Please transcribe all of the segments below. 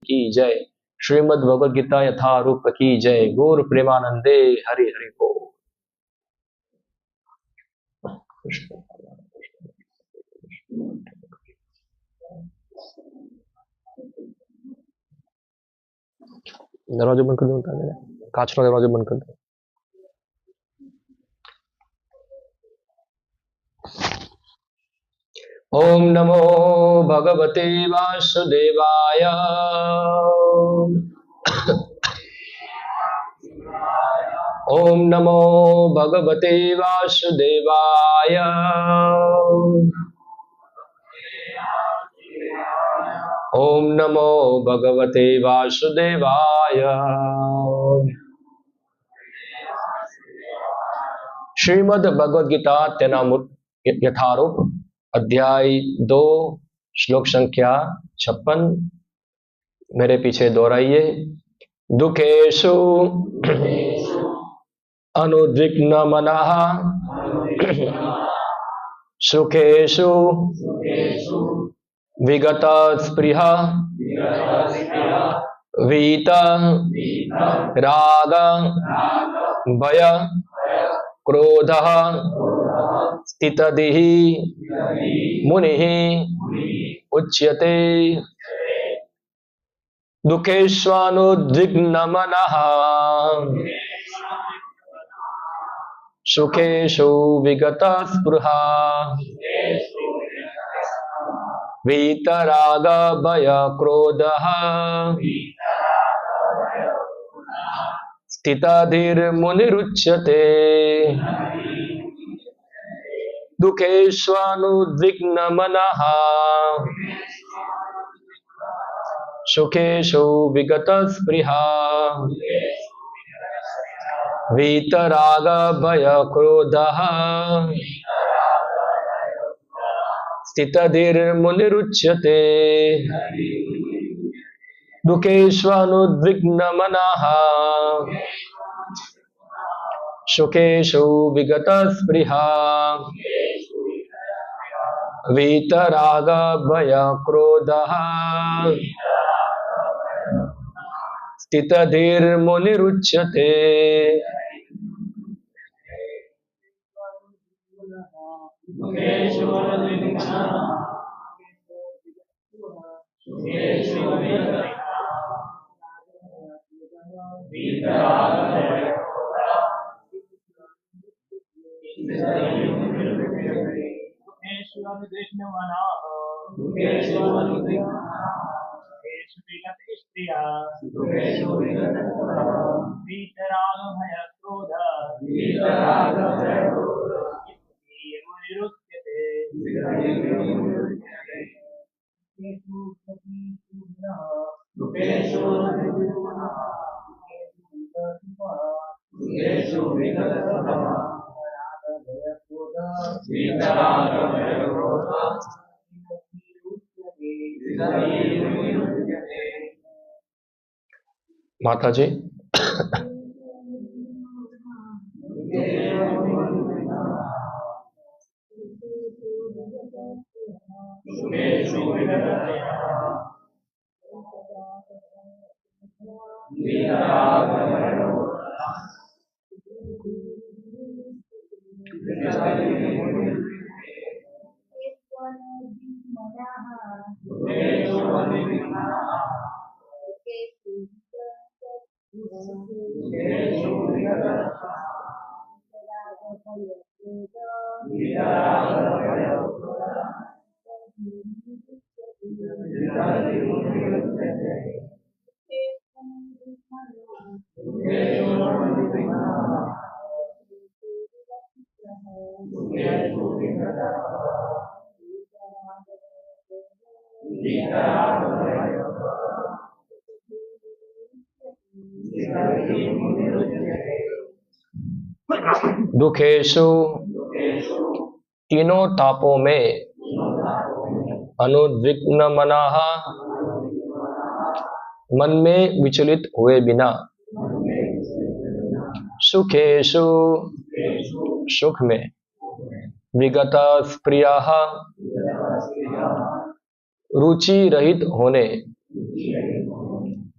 की जय। श्रीमद् भगवद गीता यथारूप की जय। गौर प्रेमानंदे हरि हरि बोल। दरवाजे बंद कर दो, कांच का दरवाजे बंद कर दो। ओम नमो भगवते वासुदेवाय। ओम नमो भगवते वासुदेवाय। ओम नमो भगवते वासुदेवाय। श्रीमद् भगवद गीता यथारूप अध्याय 2 श्लोक संख्या 56 मेरे पीछे दोहराइए। दुखेषु अनुद्विग्न मनः सुखेषु विगत स्पृह वीत राग भय क्रोध स्थितधिः मुनिः उच्यते। दुखेष्वनुद्विग्न मनः सुखेषु विगत स्पृहा वीतराग भय क्रोधः स्थितधिर्मुनिरुच्यते। दुखेष्वनुद्विग्न मनः सुखेषु विगत स्पृहा वीतराग भय क्रोधः स्थितधिर्मुनिरुच्यते। दुखेष्वनुद्विग्न मनः सुखेषु विगत स्पृहा वीतराग भय क्रोधः स्थितधिर्मुनिरुच्यते। माता जी, दुखेषु तीनों तापों में अनुद्विग्न मनः मन में विचलित हुए बिना सुखेषु सुख में विगत स्प्रियः रुचि रहित होने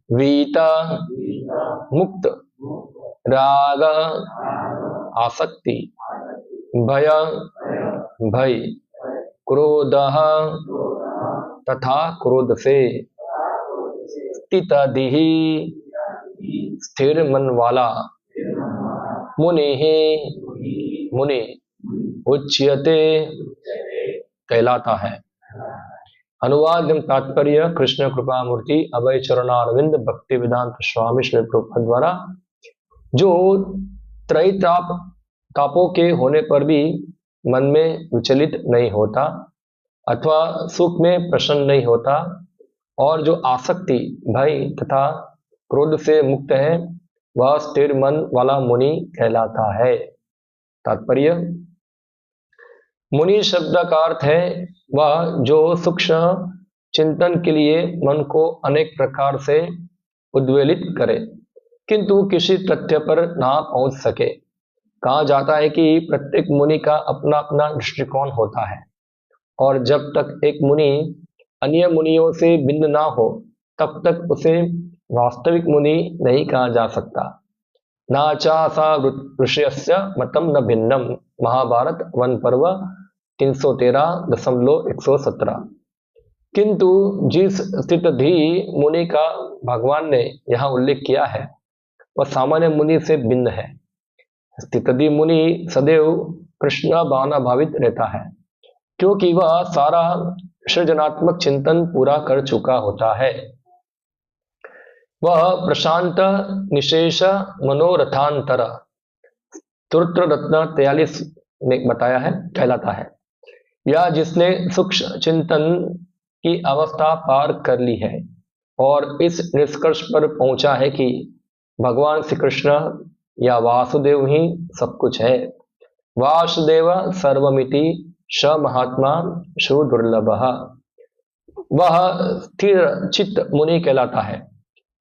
वीता मुक्त राग आसक्ति भय भय क्रोध तथा क्रोध से स्थितधि स्थिर मन वाला मुनि मुनि उच्यते कहलाता है। अनुवाद एवं तात्पर्य कृष्ण कृपा मूर्ति अभय चरणारविंद भक्ति वेदांत स्वामी श्री प्रभुपाद द्वारा जो त्रय तापों के होने पर भी मन में विचलित नहीं होता अथवा सुख में प्रसन्न नहीं होता और जो आसक्ति भय तथा क्रोध से मुक्त है वह स्थिर मन वाला मुनि कहलाता है। तात्पर्य मुनि शब्द का अर्थ है वह जो सूक्ष्म चिंतन के लिए मन को अनेक प्रकार से उद्वेलित करे किंतु किसी तथ्य पर ना पहुंच सके। कहा जाता है कि प्रत्येक मुनि का अपना अपना दृष्टिकोण होता है और जब तक एक मुनि अन्य मुनियों से भिन्न ना हो तब तक उसे वास्तविक मुनि नहीं कहा जा सकता। नाचा सा ऋषयस्य मतम न भिन्नम महाभारत वन पर्व 313.117। किंतु जिस स्थितधि मुनि का भगवान ने यहाँ उल्लेख किया है वह सामान्य मुनि से भिन्न है। स्थितधि मुनि सदैव कृष्ण भावना भावित रहता है क्योंकि वह सारा सृजनात्मक चिंतन पूरा कर चुका होता है। वह प्रशांत निशेष मनोरथांतर स्तोत्र रत्न 43 में बताया है कहलाता है या जिसने सूक्ष्म चिंतन की अवस्था पार कर ली है और इस निष्कर्ष पर पहुंचा है कि भगवान श्री कृष्ण या वासुदेव ही सब कुछ है। वासुदेव सर्वमिति स महात्मा सुदुर्लभ वह स्थिर चित्त मुनि कहलाता है।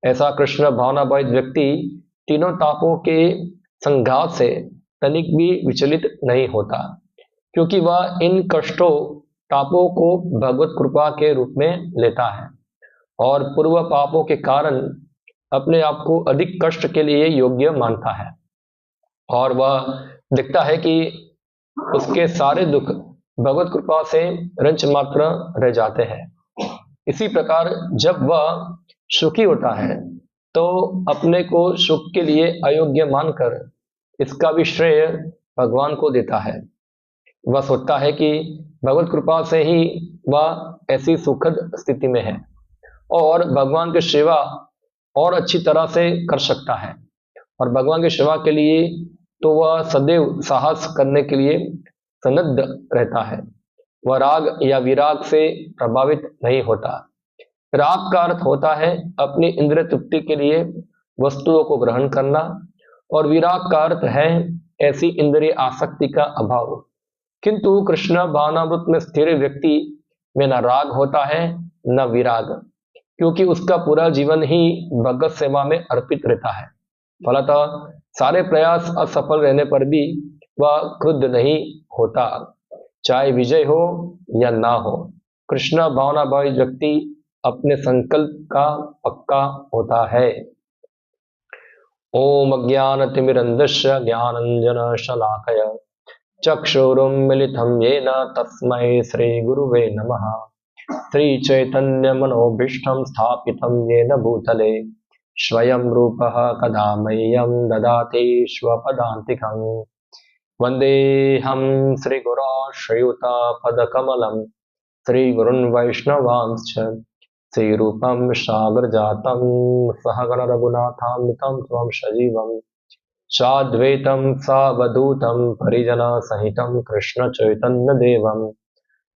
ऐसा कृष्ण भावनाभावित व्यक्ति तीनों तापों के संघात से तनिक भी विचलित नहीं होता क्योंकि वह इन कष्टों तापों को भगवत कृपा के रूप में लेता है और पूर्व पापों के कारण अपने आप को अधिक कष्ट के लिए योग्य मानता है और वह दिखता है कि उसके सारे दुख भगवत कृपा से रंच मात्र रह जाते हैं। इसी प्रकार जब वह सुखी होता है तो अपने को सुख के लिए अयोग्य मानकर इसका भी श्रेय भगवान को देता है। वह सोचता है कि भगवत कृपा से ही वह ऐसी सुखद स्थिति में है और भगवान की सेवा और अच्छी तरह से कर सकता है और भगवान की सेवा के लिए तो वह सदैव साहस करने के लिए सन्नद्ध रहता है। वह राग या विराग से प्रभावित नहीं होता। राग का अर्थ होता है अपनी इंद्रिय तृप्ति के लिए वस्तुओं को ग्रहण करना और विराग का अर्थ है ऐसी इंद्रिय आसक्ति का अभाव। किंतु कृष्ण भावनामृत में स्थिर व्यक्ति में न राग होता है न विराग क्योंकि उसका पूरा जीवन ही भगवत सेवा में अर्पित रहता है। फलतः सारे प्रयास असफल रहने पर भी वह क्रुद्ध नहीं होता चाहे विजय हो या ना हो। कृष्ण भावनाभावित व्यक्ति अपने संकल्प का पक्का होता है। ओम अज्ञानतिमिरन्धस्य ज्ञानाञ्जनशलाकया चक्षुरुन्मीलितं येन तस्मै श्रीगुरुवे नमः। श्रीचैतन्यमनोभीष्टं स्थापितं येन भूतले स्वयं रूपः कदा मह्यं ददाति स्वपदान्तिकम्। वन्देऽहं श्रीगुरो श्रीयुतपदकमलं श्रीगुरुन् वैष्णवांश्च श्रीरूपं सागरजातं सहगण रघुनाथान्वितं त्वं सजीवं साद्वैतं सावधूतं परिजनसहितं कृष्णचैतन्यदेवं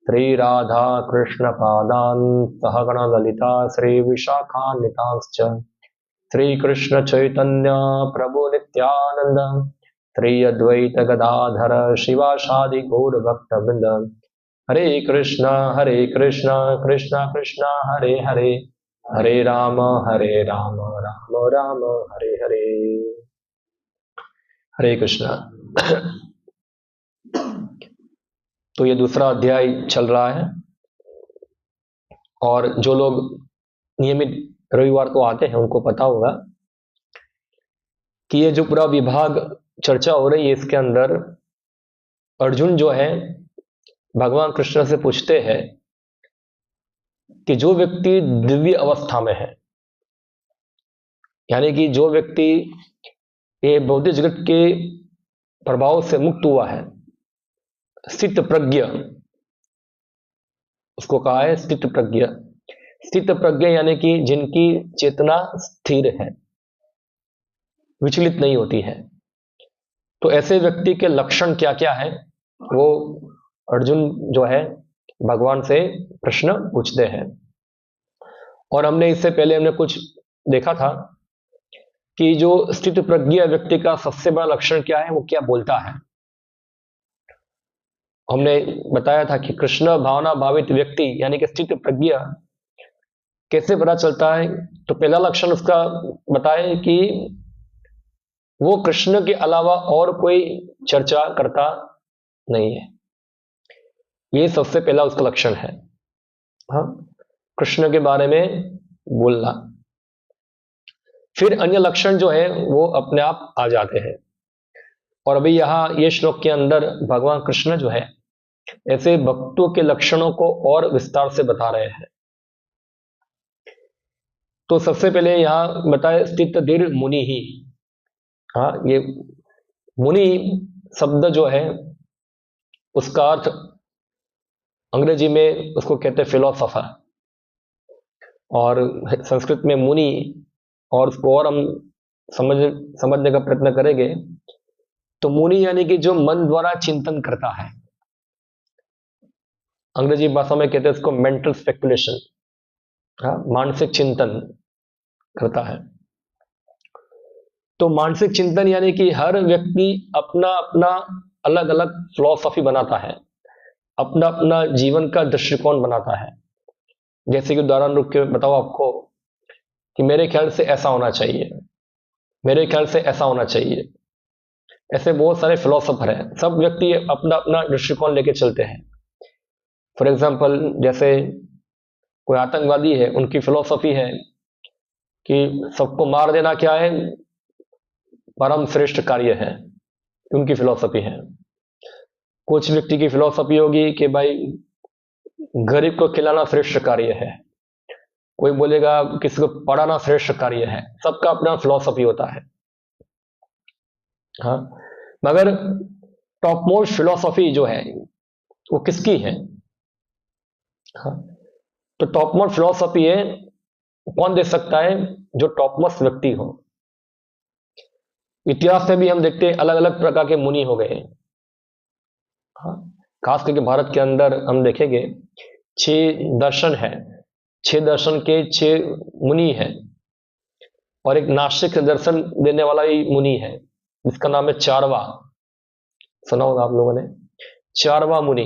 श्रीराधा कृष्णपादान् सहगण ललिता श्रीविशाखान्वितांश्च श्रीकृष्णचैतन्य प्रभु नित्यानन्द श्री अद्वैत गदाधर शिवासादि गौरभक्तवृन्द। हरे कृष्ण कृष्ण कृष्ण हरे हरे हरे राम राम राम हरे हरे। हरे कृष्ण। तो ये दूसरा अध्याय चल रहा है और जो लोग नियमित रविवार को आते हैं उनको पता होगा कि ये जो पूरा विभाग चर्चा हो रही है इसके अंदर अर्जुन जो है भगवान कृष्ण से पूछते हैं कि जो व्यक्ति दिव्य अवस्था में है, यानी कि जो व्यक्ति ये भौतिक जगत के प्रभाव से मुक्त हुआ है, स्थित प्रज्ञ, उसको कहा है स्थित प्रज्ञ। स्थित प्रज्ञ यानी कि जिनकी चेतना स्थिर है, विचलित नहीं होती है। तो ऐसे व्यक्ति के लक्षण क्या क्या है, वो अर्जुन जो है भगवान से प्रश्न पूछते हैं। और हमने इससे पहले हमने कुछ देखा था कि जो स्थित प्रज्ञ व्यक्ति का सबसे बड़ा लक्षण क्या है, वो क्या बोलता है। हमने बताया था कि कृष्ण भावना भावित व्यक्ति यानी कि स्थित प्रज्ञ कैसे पता चलता है। तो पहला लक्षण उसका बताए कि वो कृष्ण के अलावा और कोई चर्चा करता नहीं है, ये सबसे पहला उसका लक्षण है। हाँ, कृष्ण के बारे में बोलना। फिर अन्य लक्षण जो है वो अपने आप आ जाते हैं। और अभी यहां ये श्लोक के अंदर भगवान कृष्ण जो है ऐसे भक्तों के लक्षणों को और विस्तार से बता रहे हैं। तो सबसे पहले यहां बताए स्थित धीर मुनि ही। हाँ, ये मुनि शब्द जो है उसका अर्थ अंग्रेजी में उसको कहते हैं फिलोसोफर, और संस्कृत में मुनि, और उसको और हम समझने का प्रयत्न करेंगे तो मुनि यानी कि जो मन द्वारा चिंतन करता है। अंग्रेजी भाषा में कहते हैं उसको मेंटल स्पेकुलेशन। हाँ, मानसिक चिंतन करता है। तो मानसिक चिंतन यानी कि हर व्यक्ति अपना अपना अलग अलग फिलॉसफी बनाता है, अपना अपना जीवन का दृष्टिकोण बनाता है। जैसे कि उदाहरण रूप के बताओ आपको कि मेरे ख्याल से ऐसा होना चाहिए, मेरे ख्याल से ऐसा होना चाहिए। ऐसे बहुत सारे फिलोसोफर हैं, सब व्यक्ति अपना अपना दृष्टिकोण लेके चलते हैं। फॉर एग्जाम्पल, जैसे कोई आतंकवादी है, उनकी फिलोसफी है कि सबको मार देना क्या है, परम श्रेष्ठ कार्य है, उनकी फिलोसफी है। कुछ व्यक्ति की फिलोसफी होगी कि भाई गरीब को खिलाना श्रेष्ठ कार्य है, कोई बोलेगा किसी को पढ़ाना श्रेष्ठ कार्य है। सबका अपना फिलोसफी होता है। हाँ, मगर टॉप मोस्ट फिलोसफी जो है वो किसकी है? हाँ, तो टॉप मोस्ट फिलोसफी है, कौन दे सकता है? जो टॉप मोस्ट व्यक्ति हो। इतिहास में भी हम देखते हैं अलग अलग प्रकार के मुनि हो गए। हाँ, खास करके भारत के अंदर हम देखेंगे 6 दर्शन है, 6 दर्शन के 6 मुनि है, और एक नास्तिक दर्शन देने वाला ही मुनि है जिसका नाम है चारवा। सुना होगा आप लोगों ने, चारवा मुनि।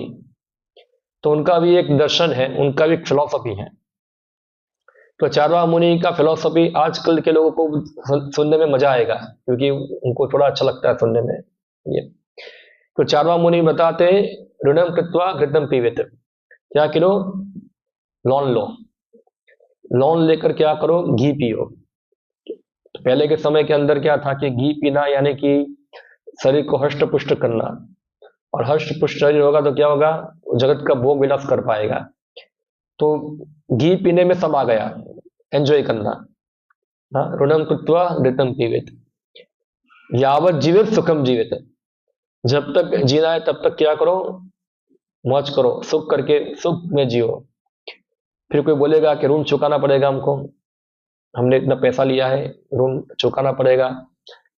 तो उनका भी एक दर्शन है, उनका भी एक फिलॉसफी है। तो चारवा मुनि का फिलॉसफी आजकल के लोगों को सुनने में मजा आएगा, क्योंकि उनको थोड़ा अच्छा लगता है सुनने में ये। तो चारवा मुनि बताते हैं ऋणम कृत्वा घृतम पीवित। क्या करो? लोन लो, लोन लेकर क्या करो? घी पियो। तो पहले के समय के अंदर क्या था कि घी पीना यानी कि शरीर को हष्ट पुष्ट करना, और हष्ट पुष्ट शरीर होगा तो क्या होगा? जगत का भोग विलास कर पाएगा। तो घी पीने में सब आ गया, एंजॉय करना। हाँ, ऋणम कृत्वा घृतम पीवित, यावत जीवित सुखम जीवित। जब तक जीना है तब तक क्या करो? मौज करो, सुख करके सुख में जियो। फिर कोई बोलेगा कि ऋण चुकाना पड़ेगा हमको, हमने इतना पैसा लिया है, ऋण चुकाना पड़ेगा,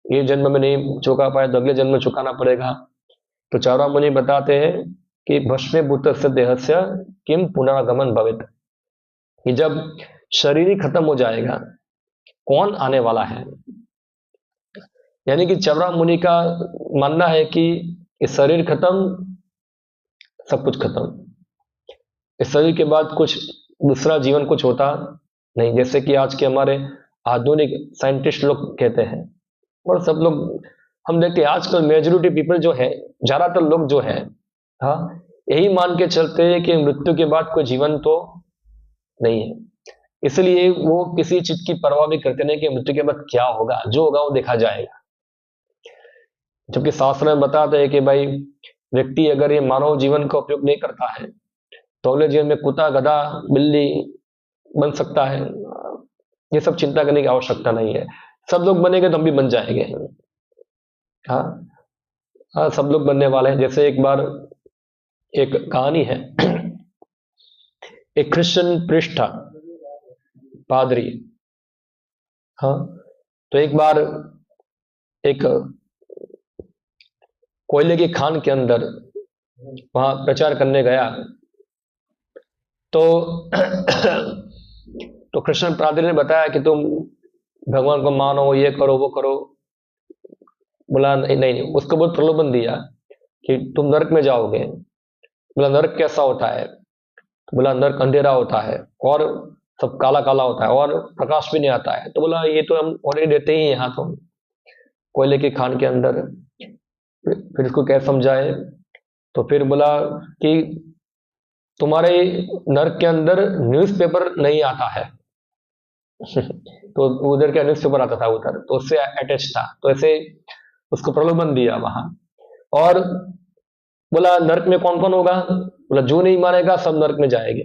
ये जन्म में नहीं चुका पाए तो अगले जन्म में चुकाना पड़ेगा। तो चारवा मुनि बताते हैं कि भस्मीभूत से देहस्य किम पुनरागमन भवित, कि जब शरीर ही खत्म हो जाएगा कौन आने वाला है। यानी कि चारवा मुनि का मानना है कि इस शरीर खत्म, सब कुछ खत्म, इस शरीर के बाद कुछ दूसरा जीवन कुछ होता नहीं। जैसे कि आज के हमारे आधुनिक साइंटिस्ट लोग कहते हैं, और सब लोग हम देखते हैं आजकल मेजोरिटी पीपल जो है, ज्यादातर लोग जो है, हाँ, यही मान के चलते हैं कि मृत्यु के बाद कोई जीवन तो नहीं है। इसलिए वो किसी चीज की परवाह भी करते नहीं कि मृत्यु के बाद क्या होगा, जो होगा वो देखा जाएगा। जबकि शास्त्र में बताते हैं कि भाई व्यक्ति अगर ये मानव जीवन का उपयोग नहीं करता है तो अगले जीवन में कुत्ता, गधा, बिल्ली बन सकता है। ये सब चिंता करने की आवश्यकता नहीं है। सब लोग बनेंगे तो हम भी बन जाएंगे। हाँ हाँ, सब लोग बनने वाले हैं। जैसे एक बार एक कहानी है, एक क्रिश्चियन प्रिस्ट था, पादरी। हाँ, तो एक बार एक कोयले की खान के अंदर वहां प्रचार करने गया, तो तो कृष्ण पादरी ने बताया कि तुम भगवान को मानो, ये करो वो करो। बोला नहीं नहीं, उसको बहुत प्रलोभन दिया कि तुम नरक में जाओगे। बोला नरक कैसा होता है? तो बोला नरक अंधेरा होता है और सब काला काला होता है और प्रकाश भी नहीं आता है। तो बोला ये तो हम ऑलरेडी रहते ही यहाँ, तो कोयले की खान के अंदर। फिर उसको क्या समझाए? तो फिर बोला कि तुम्हारे नरक के अंदर न्यूज़पेपर नहीं आता है। तो उधर क्या न्यूज़पेपर आता था उधर, तो उससे अटैच था। तो ऐसे उसको प्रलोभन दिया वहां। और बोला नरक में कौन कौन होगा? बोला जो नहीं मानेगा सब नरक में जाएंगे।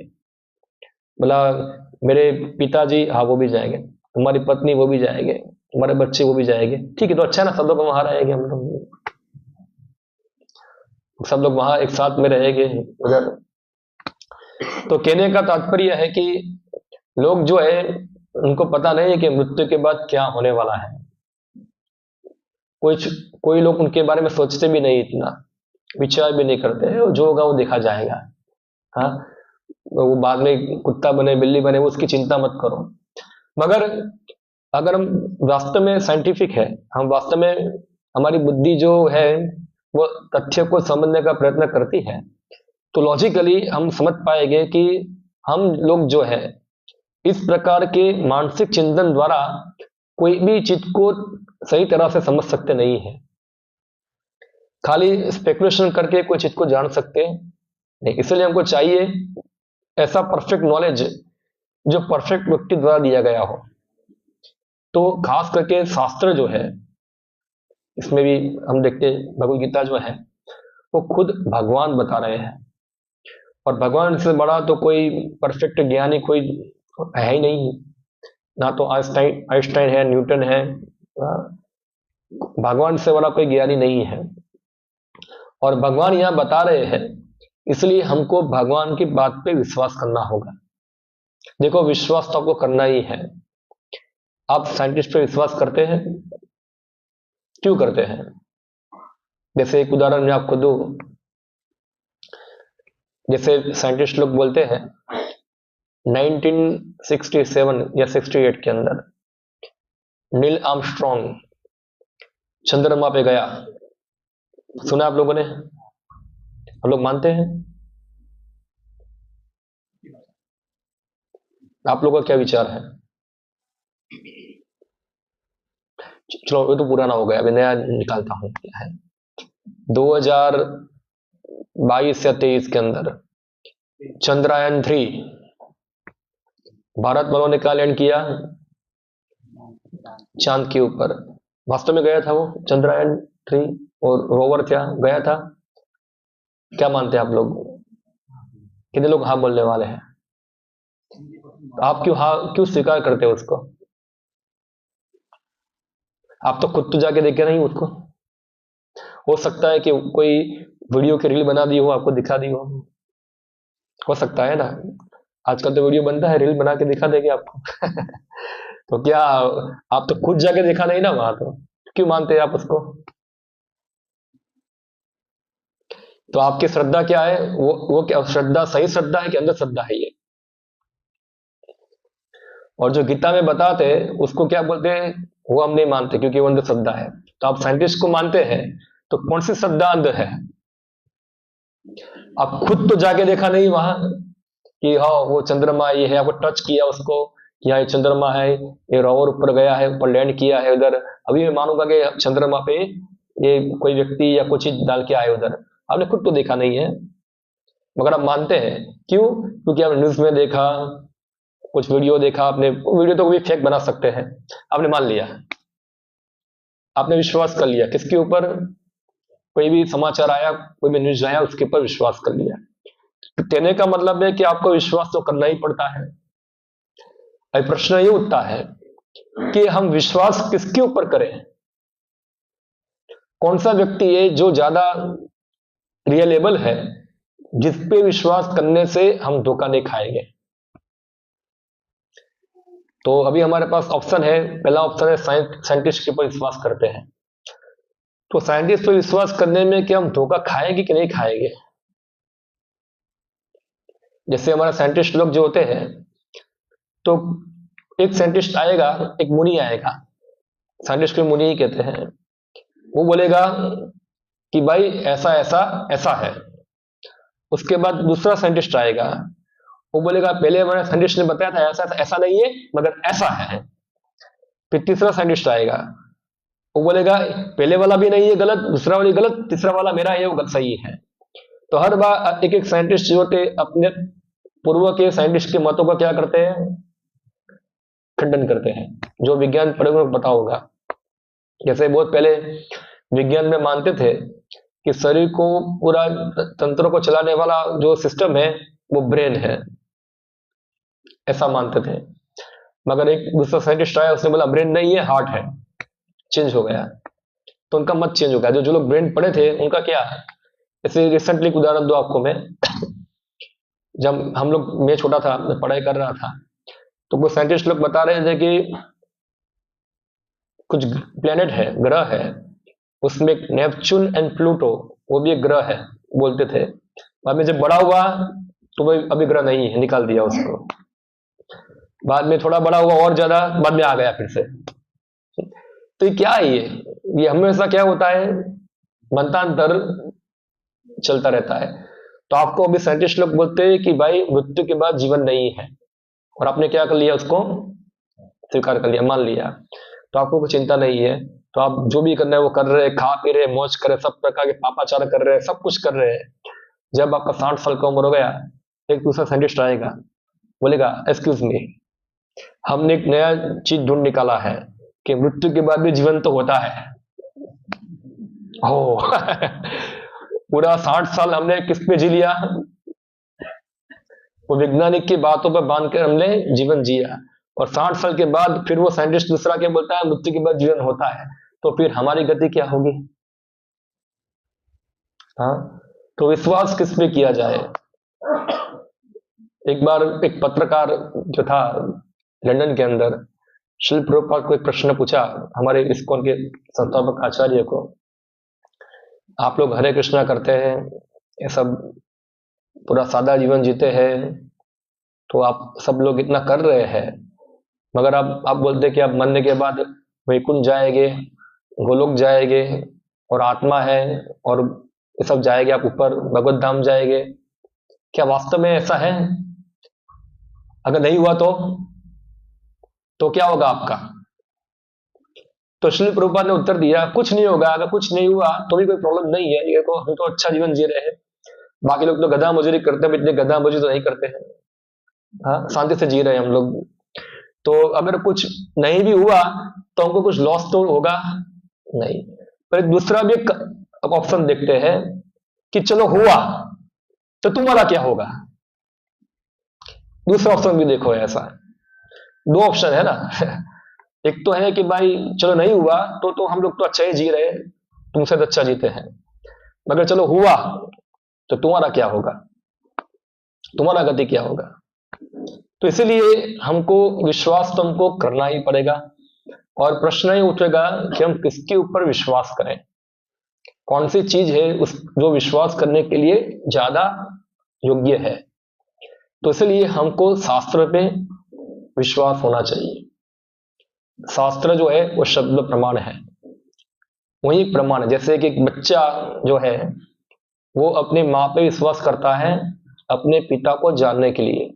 बोला मेरे पिताजी, हाँ वो भी जाएंगे, तुम्हारी पत्नी वो भी जाएंगे, तुम्हारे बच्चे वो भी जाएंगे। ठीक है, तो अच्छा है ना, सब लोग वहां रहेंगे, हम लोग सब लोग वहां एक साथ में रहेंगे उधर। तो कहने का तात्पर्य है कि लोग जो है उनको पता नहीं है कि मृत्यु के बाद क्या होने वाला है। कुछ कोई लोग उनके बारे में सोचते भी नहीं, इतना विचार भी नहीं करते हैं। जो होगा वो देखा जाएगा। हाँ, वो बाद में कुत्ता बने, बिल्ली बने, वो उसकी चिंता मत करो। मगर अगर हम वास्तव में साइंटिफिक है, हम वास्तव में हमारी बुद्धि जो है वो तथ्य को समझने का प्रयत्न करती है, तो लॉजिकली हम समझ पाएंगे कि हम लोग जो है इस प्रकार के मानसिक चिंतन द्वारा कोई भी चीज को सही तरह से समझ सकते नहीं है। खाली स्पेकुलेशन करके कोई चीज को जान सकते नहीं। इसलिए हमको चाहिए ऐसा परफेक्ट नॉलेज जो परफेक्ट व्यक्ति द्वारा दिया गया हो। तो खास करके शास्त्र जो है, इसमें भी हम देखते हैं भगवद गीता जो है वो खुद भगवान बता रहे हैं। और भगवान से बड़ा तो कोई परफेक्ट ज्ञानी कोई है ही नहीं। ना तो आइंस्टाइन आइंस्टाइन है, न्यूटन है। भगवान से बड़ा कोई ज्ञानी नहीं है। और भगवान यहां बता रहे हैं, इसलिए हमको भगवान की बात पे विश्वास करना होगा। देखो, विश्वास तो आपको करना ही है। आप साइंटिस्ट पे विश्वास करते हैं, क्यों करते हैं? जैसे एक उदाहरण मैं आपको दूं। जैसे साइंटिस्ट लोग बोलते हैं 1967 या 68 के अंदर नील आर्मस्ट्रॉन्ग चंद्रमा पे गया। सुना आप लोगों ने? हम लोग मानते हैं? आप लोगों का क्या विचार है? चलो ये तो पुराना हो गया, अभी नया निकालता हूं। क्या है 2022 या 23 के अंदर चंद्रयान 3 भारत वालों ने क्या लैंड किया? चांद के ऊपर। वास्तव में गया था वो चंद्रयान 3 और रोवर क्या गया था? क्या मानते हैं आप लोग? कितने लोग हाँ बोलने वाले हैं? आप क्यों स्वीकार करते हो उसको? आप तो खुद तो जाके देखे नहीं उसको। हो सकता है कि कोई वीडियो की रील बना दी हो, आपको दिखा दी हो सकता है ना। आजकल तो वीडियो बनता है, रील बना के दिखा देंगे आपको। तो क्या आप तो खुद जाके देखा नहीं ना वहां, तो क्यों मानते हैं आप उसको? तो आपकी श्रद्धा क्या है? वो क्या श्रद्धा सही श्रद्धा है कि अंधश्रद्धा है ये? और जो गीता में बताते हैं उसको क्या बोलते हैं? वो हम नहीं मानते क्योंकि वो अंधश्रद्धा है। तो आप साइंटिस्ट को मानते हैं, तो कौन सी श्रद्धा अंध है? आप खुद तो जाके देखा नहीं वहां कि हाँ वो चंद्रमा ये है, आपको टच किया उसको कि हाँ ये चंद्रमा है, ये रोवर ऊपर गया है, ऊपर लैंड किया है उधर। अभी मैं मानूंगा कि चंद्रमा पे ये कोई व्यक्ति या कुछ चीज डाल के आए उधर। आपने खुद तो देखा नहीं है, मगर आप मानते हैं। क्यों? क्योंकि आपने न्यूज में देखा, कुछ वीडियो देखा आपने, वीडियो तो भी फेक बना सकते हैं, आपने मान लिया, आपने विश्वास कर लिया किसके ऊपर, कोई भी समाचार आया, कोई भी न्यूज आया, उसके ऊपर विश्वास कर लिया। तो कहने का मतलब है कि आपको विश्वास तो करना ही पड़ता है। अब प्रश्न ये उठता है कि हम विश्वास किसके ऊपर करें, कौन सा व्यक्ति है जो ज्यादा रियलेबल है, जिस पे विश्वास करने से हम धोखा नहीं खाएंगे। तो अभी हमारे पास ऑप्शन है, पहला ऑप्शन है साइंटिस्ट के ऊपर विश्वास करते हैं। तो साइंटिस्ट पर विश्वास करने में कि हम धोखा खाएंगे कि नहीं खाएंगे। जैसे हमारे साइंटिस्ट लोग जो होते हैं, तो एक साइंटिस्ट आएगा, एक मुनि आएगा, साइंटिस्ट को मुनि ही कहते हैं, वो बोलेगा कि भाई ऐसा ऐसा ऐसा है। उसके बाद दूसरा साइंटिस्ट आएगा, वो बोलेगा पहले हमारे साइंटिस्ट ने बताया था ऐसा ऐसा नहीं है मगर ऐसा है। फिर तीसरा साइंटिस्ट आएगा, वो बोलेगा पहले वाला भी नहीं है गलत, दूसरा वाली गलत, तीसरा वाला मेरा है वो गलत सही है। तो हर बार एक एक साइंटिस्ट जो होते अपने पूर्व के साइंटिस्ट के मतों का क्या करते हैं, खंडन करते हैं। जो विज्ञान पढ़े पता होगा, जैसे बहुत पहले विज्ञान में मानते थे कि शरीर को पूरा तंत्रों को चलाने वाला जो सिस्टम है वो ब्रेन है, ऐसा मानते थे। मगर एक दूसरा साइंटिस्ट आया, उसने बोला ब्रेन नहीं है हार्ट है, चेंज हो गया। तो उनका मत चेंज हो गया। जो लोग ब्रेन पढ़े थे उनका क्या है, जैसे रिसेंटली एक उदाहरण दो आपको मैं, जब हम लोग, मैं छोटा था, मैं पढ़ाई कर रहा था, तो वो साइंटिस्ट लोग बता रहे थे कि कुछ प्लेनेट है, ग्रह है, उसमें नेपच्यून एंड प्लूटो, वो भी एक ग्रह है बोलते थे। बाद में जब बड़ा हुआ तो वो अभी ग्रह नहीं है, निकाल दिया उसको। बाद में थोड़ा बड़ा हुआ और ज्यादा, बाद में आ गया फिर से। तो ये क्या है, ये हमेशा क्या होता है, मंतांतर चलता रहता है। तो आपको अभी साइंटिस्ट लोग बोलते हैं कि भाई मृत्यु के बाद जीवन नहीं है, और आपने क्या कर लिया, उसको स्वीकार कर लिया, मान लिया। तो आपको कोई चिंता नहीं है, तो आप जो भी करना है वो कर रहे हैं, खा पी रहे, मौज कर रहे, सब प्रकार के पापाचार कर रहे हैं, सब कुछ कर रहे हैं। जब आपका 60 साल का उम्र हो गया, एक दूसरा साइंटिस्ट आएगा, बोलेगा एक्सक्यूज मी, हमने एक नया चीज ढूंढ निकाला है कि मृत्यु के बाद भी जीवन तो होता है। हो पूरा 60 साल हमने किस पे जी लिया, वो वैज्ञानिक की बातों पर बांध कर हमने जीवन जिया, और 60 साल के बाद फिर वो साइंटिस्ट दूसरा क्या बोलता है, मृत्यु के बाद जीवन होता है। तो फिर हमारी गति क्या होगी। हाँ, तो विश्वास किस पे किया जाए। एक बार एक पत्रकार जो था लंदन के अंदर, शिल प्रभुपाद को एक प्रश्न पूछा, हमारे इस्कॉन के संस्थापक आचार्य को, आप लोग हरे कृष्णा करते हैं, ये सब पूरा सादा जीवन जीते हैं, तो आप सब लोग इतना कर रहे हैं, मगर आप बोलते कि आप मरने के बाद वैकुंठ जाएंगे, गोलोक जाएंगे, और आत्मा है, और ये सब जाएंगे, आप ऊपर भगवत धाम जाएंगे। क्या वास्तव में ऐसा है? अगर नहीं हुआ तो क्या होगा आपका? तो श्रील प्रभुपाद ने उत्तर दिया, कुछ नहीं होगा। अगर कुछ नहीं हुआ तो भी कोई प्रॉब्लम नहीं है, ये को हम तो अच्छा जीवन जी रहे हैं। बाकी लोग तो गधा मजूरी करते हैं, इतने गधा मजूरी तो नहीं करते हैं। हाँ, शांति से जी रहे हैं हम लोग। तो अगर कुछ नहीं भी हुआ तो हमको कुछ लॉस तो होगा नहीं। पर दूसरा भी एक ऑप्शन देखते हैं कि चलो हुआ तो तुम्हारा क्या होगा। दूसरा ऑप्शन भी देखो, ऐसा दो ऑप्शन है ना। एक तो है कि भाई चलो नहीं हुआ तो हम लोग तो अच्छा ही जी रहे हैं, तुमसे तो अच्छा जीते हैं। मगर चलो हुआ तो तुम्हारा क्या होगा, तुम्हारा गति क्या होगा। तो इसीलिए हमको विश्वास तो हमको करना ही पड़ेगा। और प्रश्न ही उठेगा कि हम किसके ऊपर विश्वास करें, कौन सी चीज है उस जो विश्वास करने के लिए ज्यादा योग्य है। तो इसलिए हमको शास्त्र पे विश्वास होना चाहिए। शास्त्र जो है वो शब्द प्रमाण है, वही प्रमाण है। जैसे कि एक बच्चा जो है वो अपनी माँ पे विश्वास करता है अपने पिता को जानने के लिए।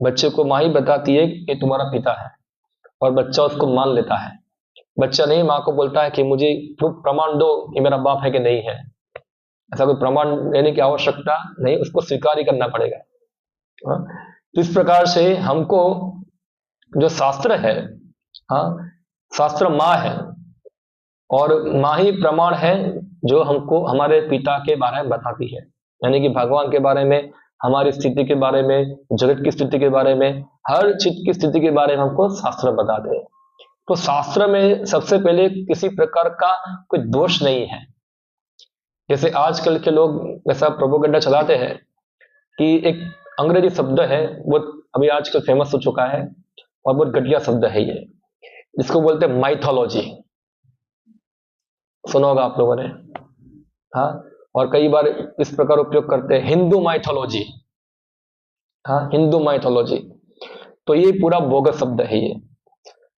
बच्चे को माँ ही बताती है कि तुम्हारा पिता है, और बच्चा उसको मान लेता है। बच्चा नहीं माँ को बोलता है कि मुझे प्रूफ प्रमाण दो कि मेरा बाप है कि नहीं है। ऐसा कोई प्रमाण देने की आवश्यकता नहीं, उसको स्वीकार ही करना पड़ेगा। हाँ? तो इस प्रकार से हमको जो शास्त्र है, हाँ, शास्त्र माँ है और माँ ही प्रमाण है जो हमको हमारे पिता के बारे में बताती है, यानी कि भगवान के बारे में, हमारी स्थिति के बारे में, जगत की स्थिति के बारे में, हर चीज की स्थिति के बारे में हमको शास्त्र बताते हैं। तो शास्त्र में सबसे पहले किसी प्रकार का कोई दोष नहीं है। जैसे आजकल के लोग ऐसा प्रोपोगंडा चलाते हैं कि एक अंग्रेजी शब्द है, वो अभी आजकल फेमस हो चुका है और बहुत घटिया शब्द है ये, जिसको बोलते हैं माइथोलॉजी। सुना होगा आप लोगों ने, हाँ। और कई बार इस प्रकार उपयोग करते हैं हिंदू माइथोलॉजी, हाँ, हिंदू माइथोलॉजी। तो ये पूरा बोगस शब्द है ये।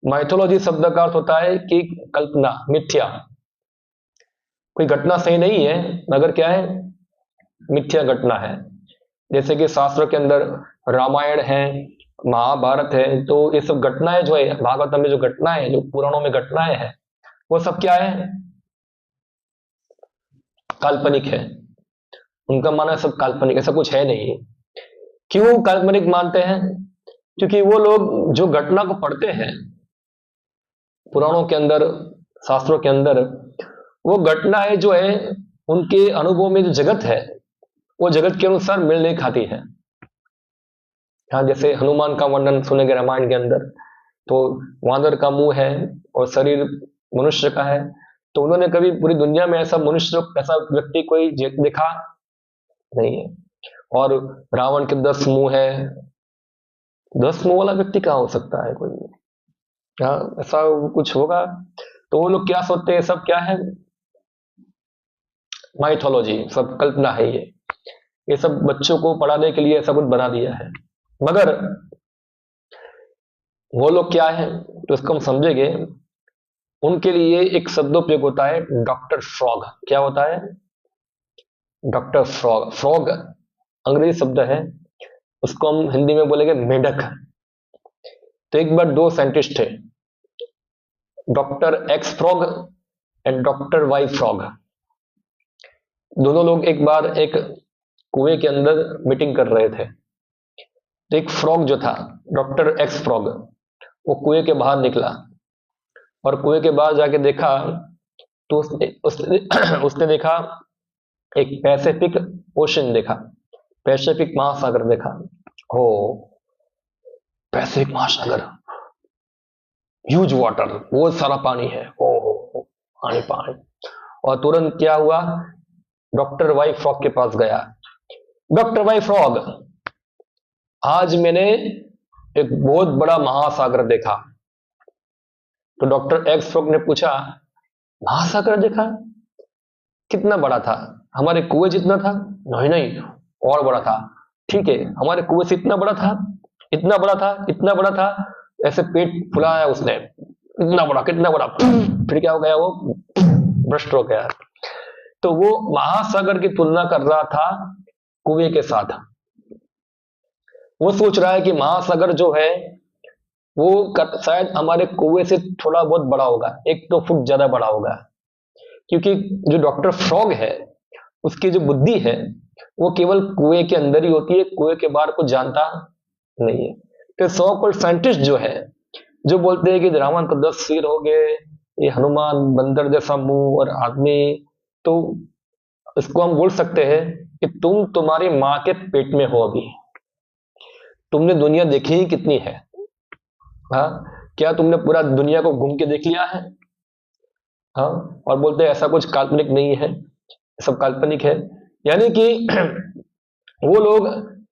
माइथोलॉजी शब्द का अर्थ होता है कि कल्पना, मिथ्या। कोई घटना सही नहीं है मगर क्या है, मिथ्या घटना है। जैसे कि शास्त्रों के अंदर रामायण है, महाभारत है, तो ये सब घटनाएं जो है, भागवत में जो घटनाएं, जो पुराणों में घटनाएं हैं, वो सब क्या है, काल्पनिक है। उनका मानना सब काल्पनिक, ऐसा कुछ है नहीं। क्यों काल्पनिक मानते हैं? क्योंकि वो लोग जो घटना को पढ़ते हैं पुराणों के अंदर, शास्त्रों के अंदर, वो घटनाएं जो है उनके अनुभव में जो जगत है वो जगत के अनुसार मेल नहीं खाती है। हाँ, जैसे हनुमान का वर्णन सुनेंगे रामायण के अंदर, तो वानर का मुंह है और शरीर मनुष्य का है। तो उन्होंने कभी पूरी दुनिया में ऐसा मनुष्य, ऐसा व्यक्ति कोई देखा नहीं है। और रावण के 10 मुंह है, 10 मुंह वाला व्यक्ति कहाँ हो सकता है कोई? हाँ, ऐसा कुछ होगा। तो वो लोग क्या सोचते हैं, सब क्या है, माइथोलॉजी, सब कल्पना है ये सब बच्चों को पढ़ाने के लिए ऐसा कुछ बना दिया है। मगर वो लोग क्या है, तो इसको हम समझेंगे। उनके लिए एक शब्दोपयोग होता है डॉक्टर फ्रॉग। क्या होता है? Doctor frog. फ्रॉग अंग्रेजी शब्द है, उसको हम हिंदी में बोलेंगे मेढक। तो एक बार 2 साइंटिस्ट थे, doctor X frog and doctor Y frog. दोनों लोग एक बार एक कुएं के अंदर मीटिंग कर रहे थे। तो एक फ्रॉग जो था, डॉक्टर एक्स फ्रॉग, वो कुएं के बाहर निकला और कुएं के बाहर जाके देखा, तो उसने देखा एक पैसिफिक ओशन देखा, पैसिफिक महासागर देखा। हो, पैसिफिक महासागर, ह्यूज वाटर, बहुत सारा पानी है, हो पानी पानी। और तुरंत क्या हुआ, डॉक्टर वाई फ्रॉग के पास गया। डॉक्टर वाई फ्रॉग, आज मैंने एक बहुत बड़ा महासागर देखा। तो डॉक्टर एक्स फ्रॉग ने पूछा, महासागर देखा? कितना बड़ा था? हमारे कुएं जितना था? नहीं नहीं, और बड़ा था। ठीक है, हमारे कुएं से इतना बड़ा था, इतना बड़ा था, इतना बड़ा था। ऐसे पेट फुलाया उसने, इतना बड़ा, कितना बड़ा। फिर क्या हो गया, वो भ्रष्ट हो गया। तो वो महासागर की तुलना कर रहा था कुएं के साथ। वो सोच रहा है कि महासागर जो है वो शायद हमारे कुएं से थोड़ा बहुत बड़ा होगा, 1-2 फुट ज्यादा बड़ा होगा। क्योंकि जो डॉक्टर फ्रॉग है उसकी जो बुद्धि है वो केवल कुएं के अंदर ही होती है, कुएं के बाहर कुछ जानता नहीं है। तो 100 साइंटिस्ट जो है, जो बोलते हैं कि रावण को 10 सिर हो गए, ये हनुमान बंदर जैसा मुंह और आदमी, तो इसको हम बोल सकते हैं कि तुम तुम्हारी माँ के पेट में हो अभी, तुमने दुनिया देखी ही कितनी है? हाँ, क्या तुमने पूरा दुनिया को घूम के देख लिया है? हाँ, और बोलते हैं ऐसा कुछ काल्पनिक नहीं है, सब काल्पनिक है। यानी कि वो लोग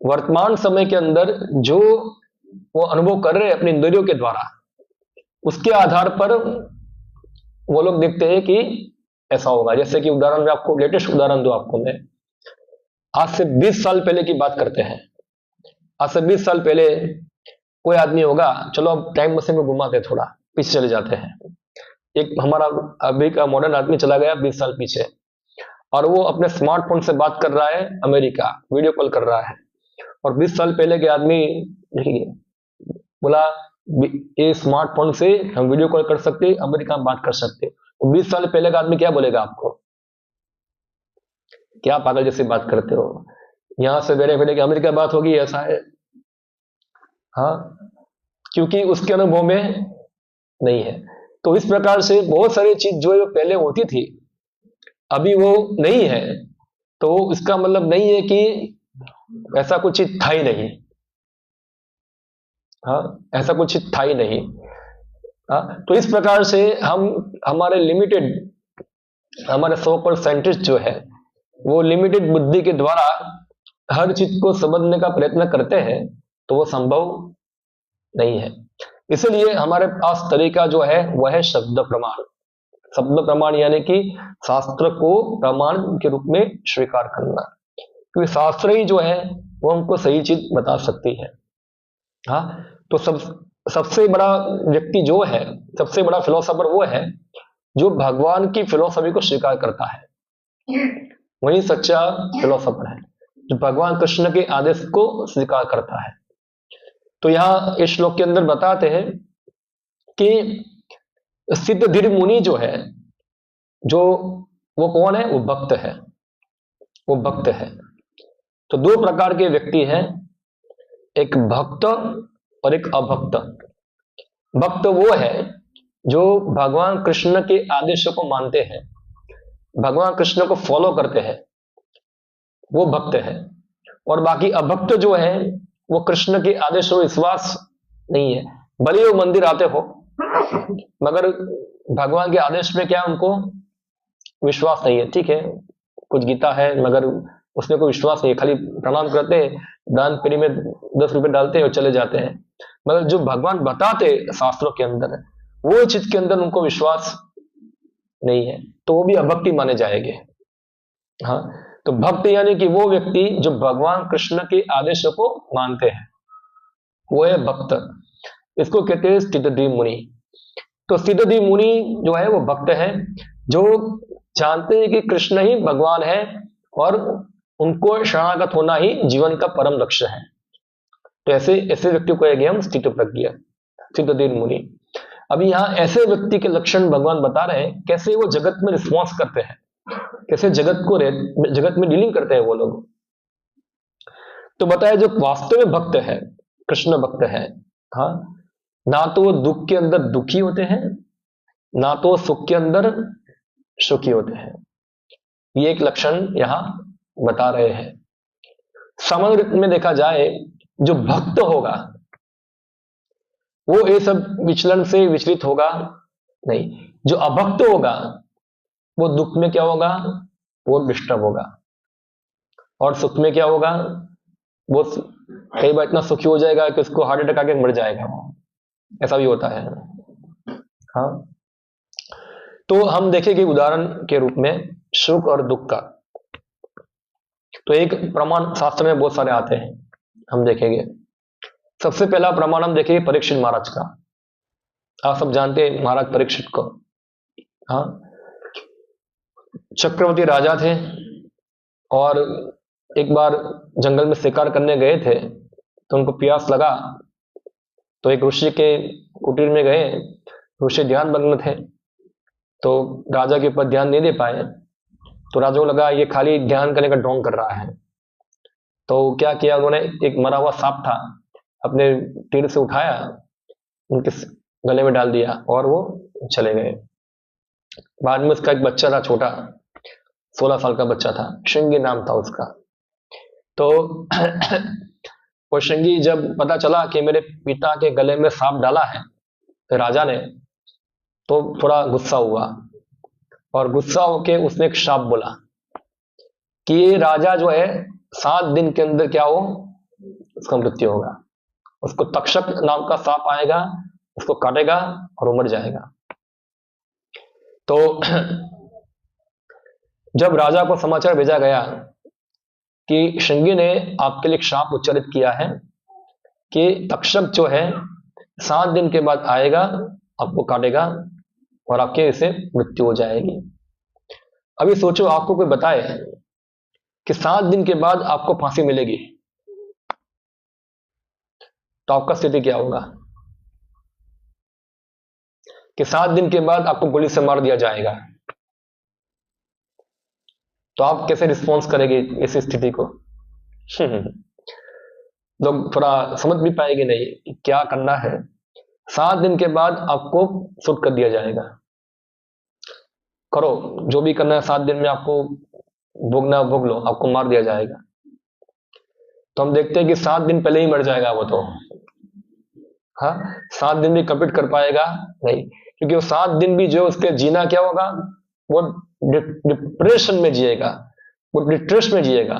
वर्तमान समय के अंदर जो वो अनुभव कर रहे हैं अपने इंद्रियों के द्वारा, उसके आधार पर वो लोग देखते हैं कि ऐसा होगा। जैसे कि उदाहरण में आपको, लेटेस्ट उदाहरण दो आपको मैं, आज से 20 साल पहले की बात करते हैं। आज से 20 साल पहले कोई आदमी होगा, चलो अब टाइम मशीन में घुमाते, थोड़ा पीछे चले जाते हैं। एक हमारा अभी का मॉडर्न आदमी चला गया 20 साल पीछे, और वो अपने स्मार्टफोन से बात कर रहा है अमेरिका, वीडियो कॉल कर रहा है। और 20 साल पहले के आदमी देखिए बोला, ये स्मार्टफोन से हम वीडियो कॉल कर सकते, अमेरिका में बात कर सकते। तो 20 साल पहले का आदमी क्या बोलेगा आपको? क्या पागल जैसे बात करते हो, यहां से बैठे बैठे कि अमेरिका बात होगी, ऐसा है? हाँ, क्योंकि उसके अनुभव में नहीं है। तो इस प्रकार से बहुत सारी चीज जो है पहले होती थी, अभी वो नहीं है, तो इसका मतलब नहीं है कि ऐसा कुछ चीज था ही नहीं। हाँ, ऐसा कुछ चीज था ही नहीं। हाँ, तो इस प्रकार से हम हमारे लिमिटेड, हमारे 100% जो है वो लिमिटेड बुद्धि के द्वारा हर चीज को समझने का प्रयत्न करते हैं, तो वो संभव नहीं है। इसलिए हमारे पास तरीका जो है वह है शब्द प्रमाण। शब्द प्रमाण यानी कि शास्त्र को प्रमाण के रूप में स्वीकार करना, क्योंकि शास्त्र ही जो है वो हमको सही चीज बता सकती है। हाँ, तो सबसे बड़ा व्यक्ति जो है, सबसे बड़ा फिलोसोफर वो है जो भगवान की फिलोसफी को स्वीकार करता है। वही सच्चा फिलोसोफर है जो भगवान कृष्ण के आदेश को स्वीकार करता है। तो यहां इस श्लोक के अंदर बताते हैं कि सिद्ध धीर मुनि जो है, जो वो कौन है? वो भक्त है। वो भक्त है। तो दो प्रकार के व्यक्ति हैं, एक भक्त और एक अभक्त। भक्त वो है जो भगवान कृष्ण के आदेशों को मानते हैं, भगवान कृष्ण को फॉलो करते हैं, वो भक्त है। और बाकी अभक्त जो है वो कृष्ण के आदेशों में विश्वास नहीं है, भले वो मंदिर आते हो मगर भगवान के आदेश में क्या उनको विश्वास नहीं है। ठीक है, कुछ गीता है मगर उसमें कोई विश्वास नहीं है, खाली प्रणाम करते हैं, दान पेटी में 10 रुपए डालते हैं और चले जाते हैं, मगर जो भगवान बताते शास्त्रों के अंदर वो चीज के अंदर उनको विश्वास नहीं है, तो वो भी अभक्ति माने जाएंगे। हाँ, तो भक्त यानी कि वो व्यक्ति जो भगवान कृष्ण के आदेशों को मानते हैं, वो है भक्त। इसको कहते हैं सिद्धि मुनि। तो सिद्धि मुनि जो है वो भक्त है, जो जानते हैं कि कृष्ण ही भगवान है और उनको शरणागत होना ही जीवन का परम लक्ष्य है। तो ऐसे ऐसे व्यक्ति को कहेंगे हम स्थित प्रज्ञ, सिद्धि मुनि। अभी यहाँ ऐसे व्यक्ति के लक्षण भगवान बता रहे हैं, कैसे वो जगत में रिस्पॉन्स करते हैं, कैसे जगत में डीलिंग करते हैं वो लोग। तो बताया जो वास्तव में भक्त है, कृष्ण भक्त है, हाँ, ना तो वो दुख के अंदर दुखी होते हैं, ना तो सुख के अंदर सुखी होते हैं। ये एक लक्षण यहां बता रहे हैं। समग्र में देखा जाए, जो भक्त होगा वो ये सब विचलन से विचलित होगा नहीं। जो अभक्त होगा वो दुख में क्या होगा? वो डिस्टर्ब होगा। और सुख में क्या होगा? वो कई बार इतना सुखी हो जाएगा कि उसको हार्ट अटैक आके मर जाएगा, ऐसा भी होता है। हाँ, तो हम देखेंगे उदाहरण के रूप में सुख और दुख का। तो एक प्रमाण शास्त्र में बहुत सारे आते हैं, हम देखेंगे। सबसे पहला प्रमाण हम देखेंगे परीक्षित महाराज का। आप सब जानते हैं महाराज परीक्षित को। हाँ, चक्रवर्ती राजा थे और एक बार जंगल में शिकार करने गए थे, तो उनको प्यास लगा, तो एक ऋषि के कुटीर में गए। ऋषि ध्यान मग्न थे, तो राजा के ऊपर ध्यान नहीं दे पाए। तो राजा को लगा ये खाली ध्यान करने का ढोंग कर रहा है। तो क्या किया उन्होंने, एक मरा हुआ सांप था, अपने तीर से उठाया, उनके गले में डाल दिया और वो चले गए। बाद में उसका एक बच्चा था, छोटा 16 साल का बच्चा था, श्रृंगी नाम था उसका। तो वो श्रृंगी जब पता चला कि मेरे पिता के गले में सांप डाला है, तो राजा ने तो थोड़ा गुस्सा हुआ, और गुस्सा होके उसने एक शाप बोला कि ये राजा जो है 7 दिन के अंदर क्या हो, उसका मृत्यु होगा। उसको तक्षक नाम का सांप आएगा, उसको काटेगा और वो मर जाएगा। तो जब राजा को समाचार भेजा गया कि श्रृंगी ने आपके लिए एक शाप उच्चारित किया है कि तक्षक जो है 7 दिन के बाद आएगा, आपको काटेगा और आपके इसे मृत्यु हो जाएगी। अभी सोचो, आपको कोई बताए कि 7 दिन के बाद आपको फांसी मिलेगी, तो आपका स्थिति क्या होगा? कि 7 दिन के बाद आपको गोली से मार दिया जाएगा, तो आप कैसे रिस्पॉन्स करेंगे इस स्थिति को? लोग थोड़ा समझ भी पाएंगे नहीं कि क्या करना है। 7 दिन के बाद आपको शूट कर दिया जाएगा। करो जो भी करना है, 7 दिन में आपको भोगना भोग लो, आपको मार दिया जाएगा। तो हम देखते हैं कि 7 दिन पहले ही मर जाएगा वो तो। हाँ, 7 दिन भी कंप्लीट कर पाएगा नहीं, क्योंकि वो 7 दिन भी जो उसके जीना क्या होगा, वो डिप्रेशन में जिएगा, वो डिस्ट्रेस में जिएगा।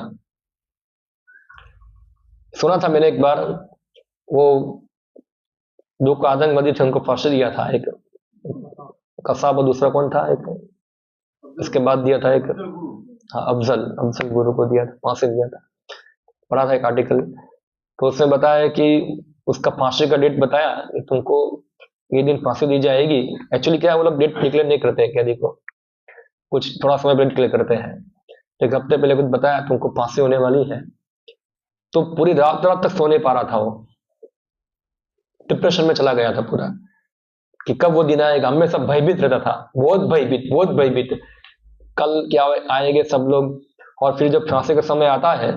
सुना था मैंने एक बार, वो दो आतंकवादी थे, उनको फांसी दिया था, एक कसाब और दूसरा कौन था, एक इसके बाद दिया था एक, हाँ अफजल अफजल गुरु को दिया था, फांसी दिया था। पढ़ा था एक आर्टिकल, तो उसने बताया कि उसका फांसी का डेट बताया कि तुमको ये दिन फांसी दी जाएगी। एक्चुअली क्या है, वो लोग डेट डिक्लेयर नहीं करते हैं कैदी को, कुछ थोड़ा समय पहले डिक्लेयर करते हैं, एक हफ्ते पहले कुछ बताया तुमको फांसी होने वाली है। तो पूरी रात रात तक सो नहीं पा रहा था वो, डिप्रेशन में चला गया था पूरा, कि कब वो दिन आएगा। हमेशा भयभीत रहता था, बहुत भयभीत, बहुत भयभीत, कल क्या आएंगे सब लोग। और फिर जब फांसी का समय आता है,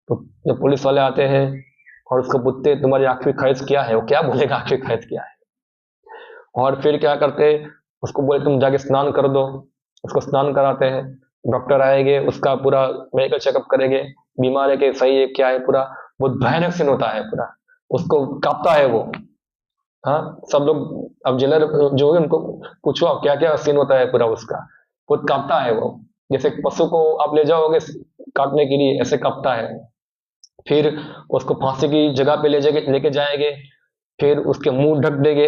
तो जब पुलिस वाले आते हैं और उसको पूछते तुम्हारी आखिरी ख्वाहिश क्या है, वो क्या बोलेगा आखिरी ख्वाहिश क्या है। और फिर क्या करते, उसको बोले तुम जाके स्नान कर दो, उसको स्नान कराते हैं, डॉक्टर आएंगे, उसका पूरा मेडिकल चेकअप करेंगे, बीमार है कि सही है क्या है, पूरा बहुत भयानक सीन होता है पूरा, उसको कांपता है वो। हाँ, सब लोग अब जेलर जो है उनको पूछो अब क्या क्या सीन होता है पूरा उसका, बहुत कांपता है वो, जैसे पशु को आप ले जाओगे काटने के लिए, ऐसे कांपता है। फिर उसको फांसी की जगह पे लेके जाएंगे, फिर उसके मुंह ढक देंगे,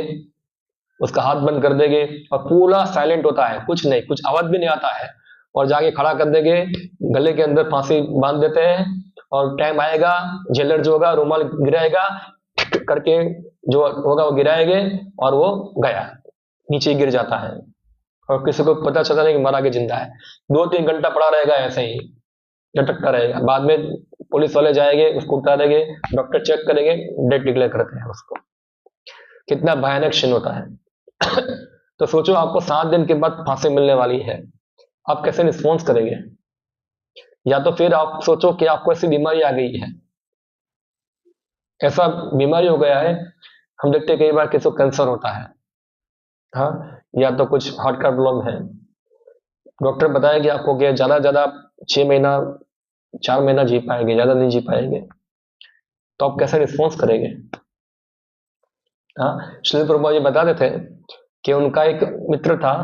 उसका हाथ बंद कर देंगे, और पूरा साइलेंट होता है, कुछ नहीं, कुछ आवाज भी नहीं आता है, और जाके खड़ा कर देंगे, गले के अंदर फांसी बांध देते हैं, और टाइम आएगा, जेलर जो होगा रुमाल गिराएगा करके, जो होगा वो गिराएंगे, और वो गया, नीचे गिर जाता है, और किसी को पता चलता नहीं कि मरा के जिंदा है। 2-3 घंटा पड़ा रहेगा ऐसे ही, लटकता रहेगा। बाद में पुलिस वाले जाएंगे, उसको उतारेंगे, डॉक्टर चेक करेंगे, डेथ डिक्लेयर करते हैं उसको। कितना भयानक सीन होता है। तो सोचो आपको 7 दिन के बाद फांसी मिलने वाली है, आप कैसे रिस्पॉन्स करेंगे। या तो फिर आप सोचो कि आपको ऐसी बीमारी आ गई है, ऐसा बीमारी हो गया है, हम देखते हैं कई बार किसी को कैंसर होता है, हाँ, या तो कुछ हार्ट का प्रॉब्लम है, डॉक्टर बताया कि आपको क्या ज्यादा ज्यादा 6 महीना 4 महीना जी पाएंगे, ज्यादा नहीं जी पाएंगे, तो आप कैसे रिस्पॉन्स करेंगे। हाँ, श्री प्रभुपाद जी बताते थे कि उनका एक मित्र था,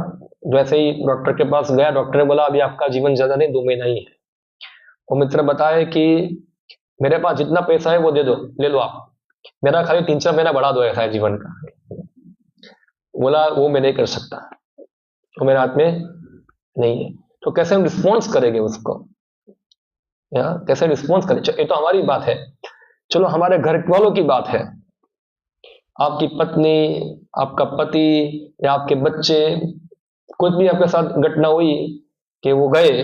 जो ऐसे ही डॉक्टर के पास गया, डॉक्टर ने बोला अभी आपका जीवन ज्यादा नहीं, 2 महीना ही है। वो मित्र बताए कि मेरे पास जितना पैसा है वो दे दो, ले लो आप, मेरा खाली 3-4 महीना बढ़ा दो ऐसा है जीवन का। बोला वो मैं नहीं कर सकता, वो मेरे हाथ में नहीं है। तो कैसे हम रिस्पॉन्स करेंगे उसको, या कैसे रिस्पॉन्स करें, ये तो हमारी बात है, चलो हमारे घर वालों की बात है, आपकी पत्नी, आपका पति, या आपके बच्चे, कुछ भी आपके साथ घटना हुई कि वो गए,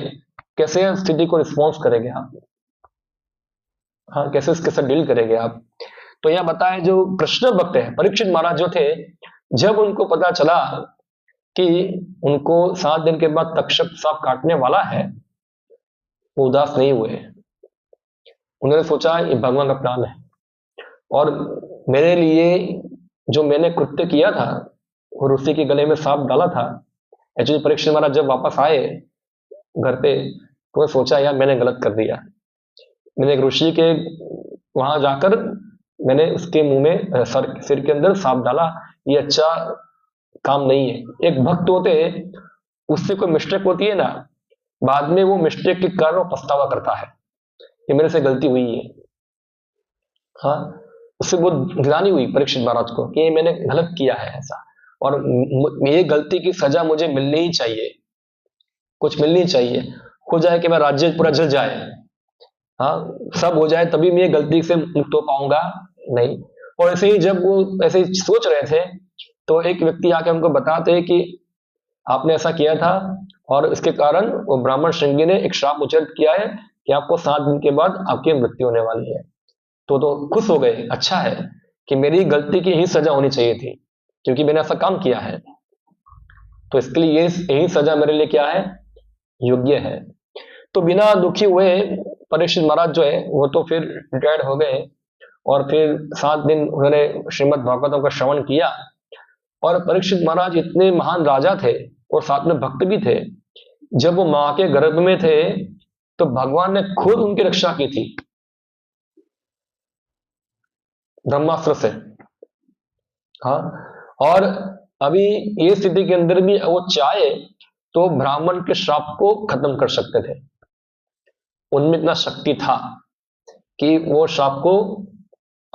कैसे स्थिति को रिस्पॉन्स करेंगे आप, हाँ, कैसे उसके साथ डील करेंगे आप। तो यह बताए जो कृष्ण भक्त है परीक्षित महाराज जो थे, जब उनको पता चला कि उनको 7 दिन के बाद तक्षक सांप काटने वाला है, वो उदास नहीं हुए। उन्होंने सोचा ये भगवान का प्लान है, और मेरे लिए जो मैंने कृत्य किया था, और उसी के गले में सांप डाला था। एक्चुअली परीक्षित महाराज जब वापस आए घर पे, तो मैं सोचा यार मैंने गलत कर दिया, मैंने एक ऋषि के वहां जाकर मैंने उसके मुंह में सिर के अंदर सांप डाला, ये अच्छा काम नहीं है। एक भक्त होते उससे कोई मिस्टेक होती है ना, बाद में वो मिस्टेक के कारण वो पछतावा करता है कि मेरे से गलती हुई है। हाँ, उससे बहुत ग्लानि हुई परीक्षित महाराज को कि मैंने गलत किया है ऐसा, और ये गलती की सजा मुझे मिलनी ही चाहिए, कुछ मिलनी चाहिए, हो जाए कि मैं राज्य पूरा जल जाए, हाँ, सब हो जाए, तभी मैं ये गलती से मुक्त हो पाऊंगा नहीं। और ऐसे ही जब वो ऐसे ही सोच रहे थे, तो एक व्यक्ति आके उनको बताते हैं कि आपने ऐसा किया था, और इसके कारण वो ब्राह्मण श्रृंगी ने एक श्राप उच्चारित किया है कि आपको 7 दिन के बाद आपकी मृत्यु होने वाली है। तो खुश हो गए, अच्छा है कि मेरी गलती की ही सजा होनी चाहिए थी, क्योंकि मैंने ऐसा काम किया है, तो इसके लिए यही सजा मेरे लिए क्या है, योग्य है। तो बिना दुखी हुए परीक्षित महाराज जो है वो तो फिर रिटायर्ड हो गए, और फिर 7 दिन उन्होंने श्रीमद् भागवतम का श्रवण किया। और परीक्षित महाराज इतने महान राजा थे और साथ में भक्त भी थे, जब वो मां के गर्भ में थे तो भगवान ने खुद उनकी रक्षा की थी ब्रह्मास्त्र से। हाँ, और अभी ये स्थिति के अंदर भी वो चाहे तो ब्राह्मण के श्राप को खत्म कर सकते थे, उनमें इतना शक्ति था कि वो श्राप को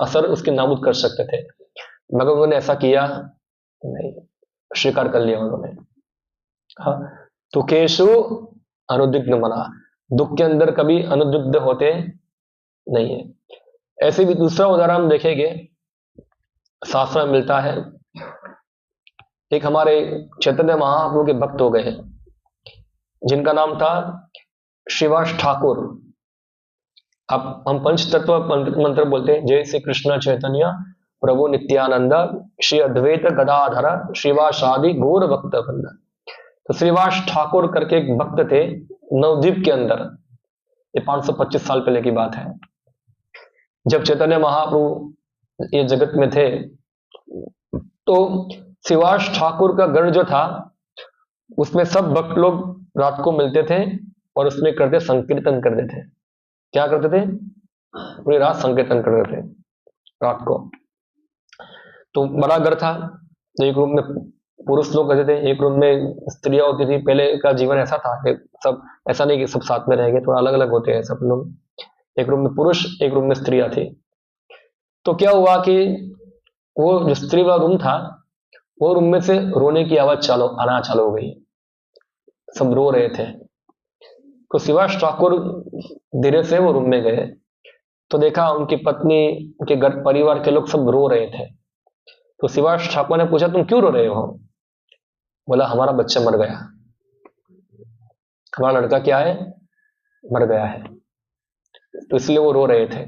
असर उसके नाबूद कर सकते थे, मगर उन्होंने ऐसा किया नहीं, स्वीकार कर लिया उन्होंने। हाँ, तो केशु अनुद्विग्न मना, दुख के अंदर कभी अनुद्विग्ध होते नहीं है। ऐसे भी दूसरा उदाहरण देखेंगे, शास्त्र में मिलता है। एक हमारे चैतन्य महाप्रभु के भक्त हो गए हैं, जिनका नाम था श्रीवास ठाकुर। अब हम पंच तत्व मंत्र बोलते हैं, जय श्री कृष्ण चैतन्य प्रभु नित्यानंद श्री अद्वैत गदाधर श्रीवास आदि गौर भक्त वृंद। तो श्रीवास ठाकुर करके एक भक्त थे नवद्वीप के अंदर, ये 525 साल पहले की बात है, जब चैतन्य महाप्रभु ये जगत में थे। तो श्रीवास ठाकुर का गण जो था उसमें सब भक्त लोग रात को मिलते थे और उसमें करते संकीर्तन करते थे। क्या करते थे? पूरी रात संकीर्तन करते थे रात को। तो बड़ा घर था, तो एक रूम में पुरुष लोग रहते थे, एक रूम में स्त्रियां होती थी। पहले का जीवन ऐसा था कि सब ऐसा नहीं कि सब साथ में रहेंगे, थोड़ा अलग अलग होते हैं सब लोग। एक रूम में पुरुष, एक रूम में स्त्रियां थी। तो क्या हुआ कि वो जो स्त्री वाला रूम था, वो रूम में से रोने की आवाज आना चालू हो गई, सब रो रहे थे। तो श्रीवास ठाकुर धीरे से वो रूम में गए, तो देखा उनकी पत्नी, उनके घर परिवार के लोग सब रो रहे थे। तो श्रीवास ठाकुर ने पूछा, तुम क्यों रो रहे हो? बोला, हमारा बच्चा मर गया, हमारा लड़का क्या है, मर गया है, तो इसलिए वो रो रहे थे।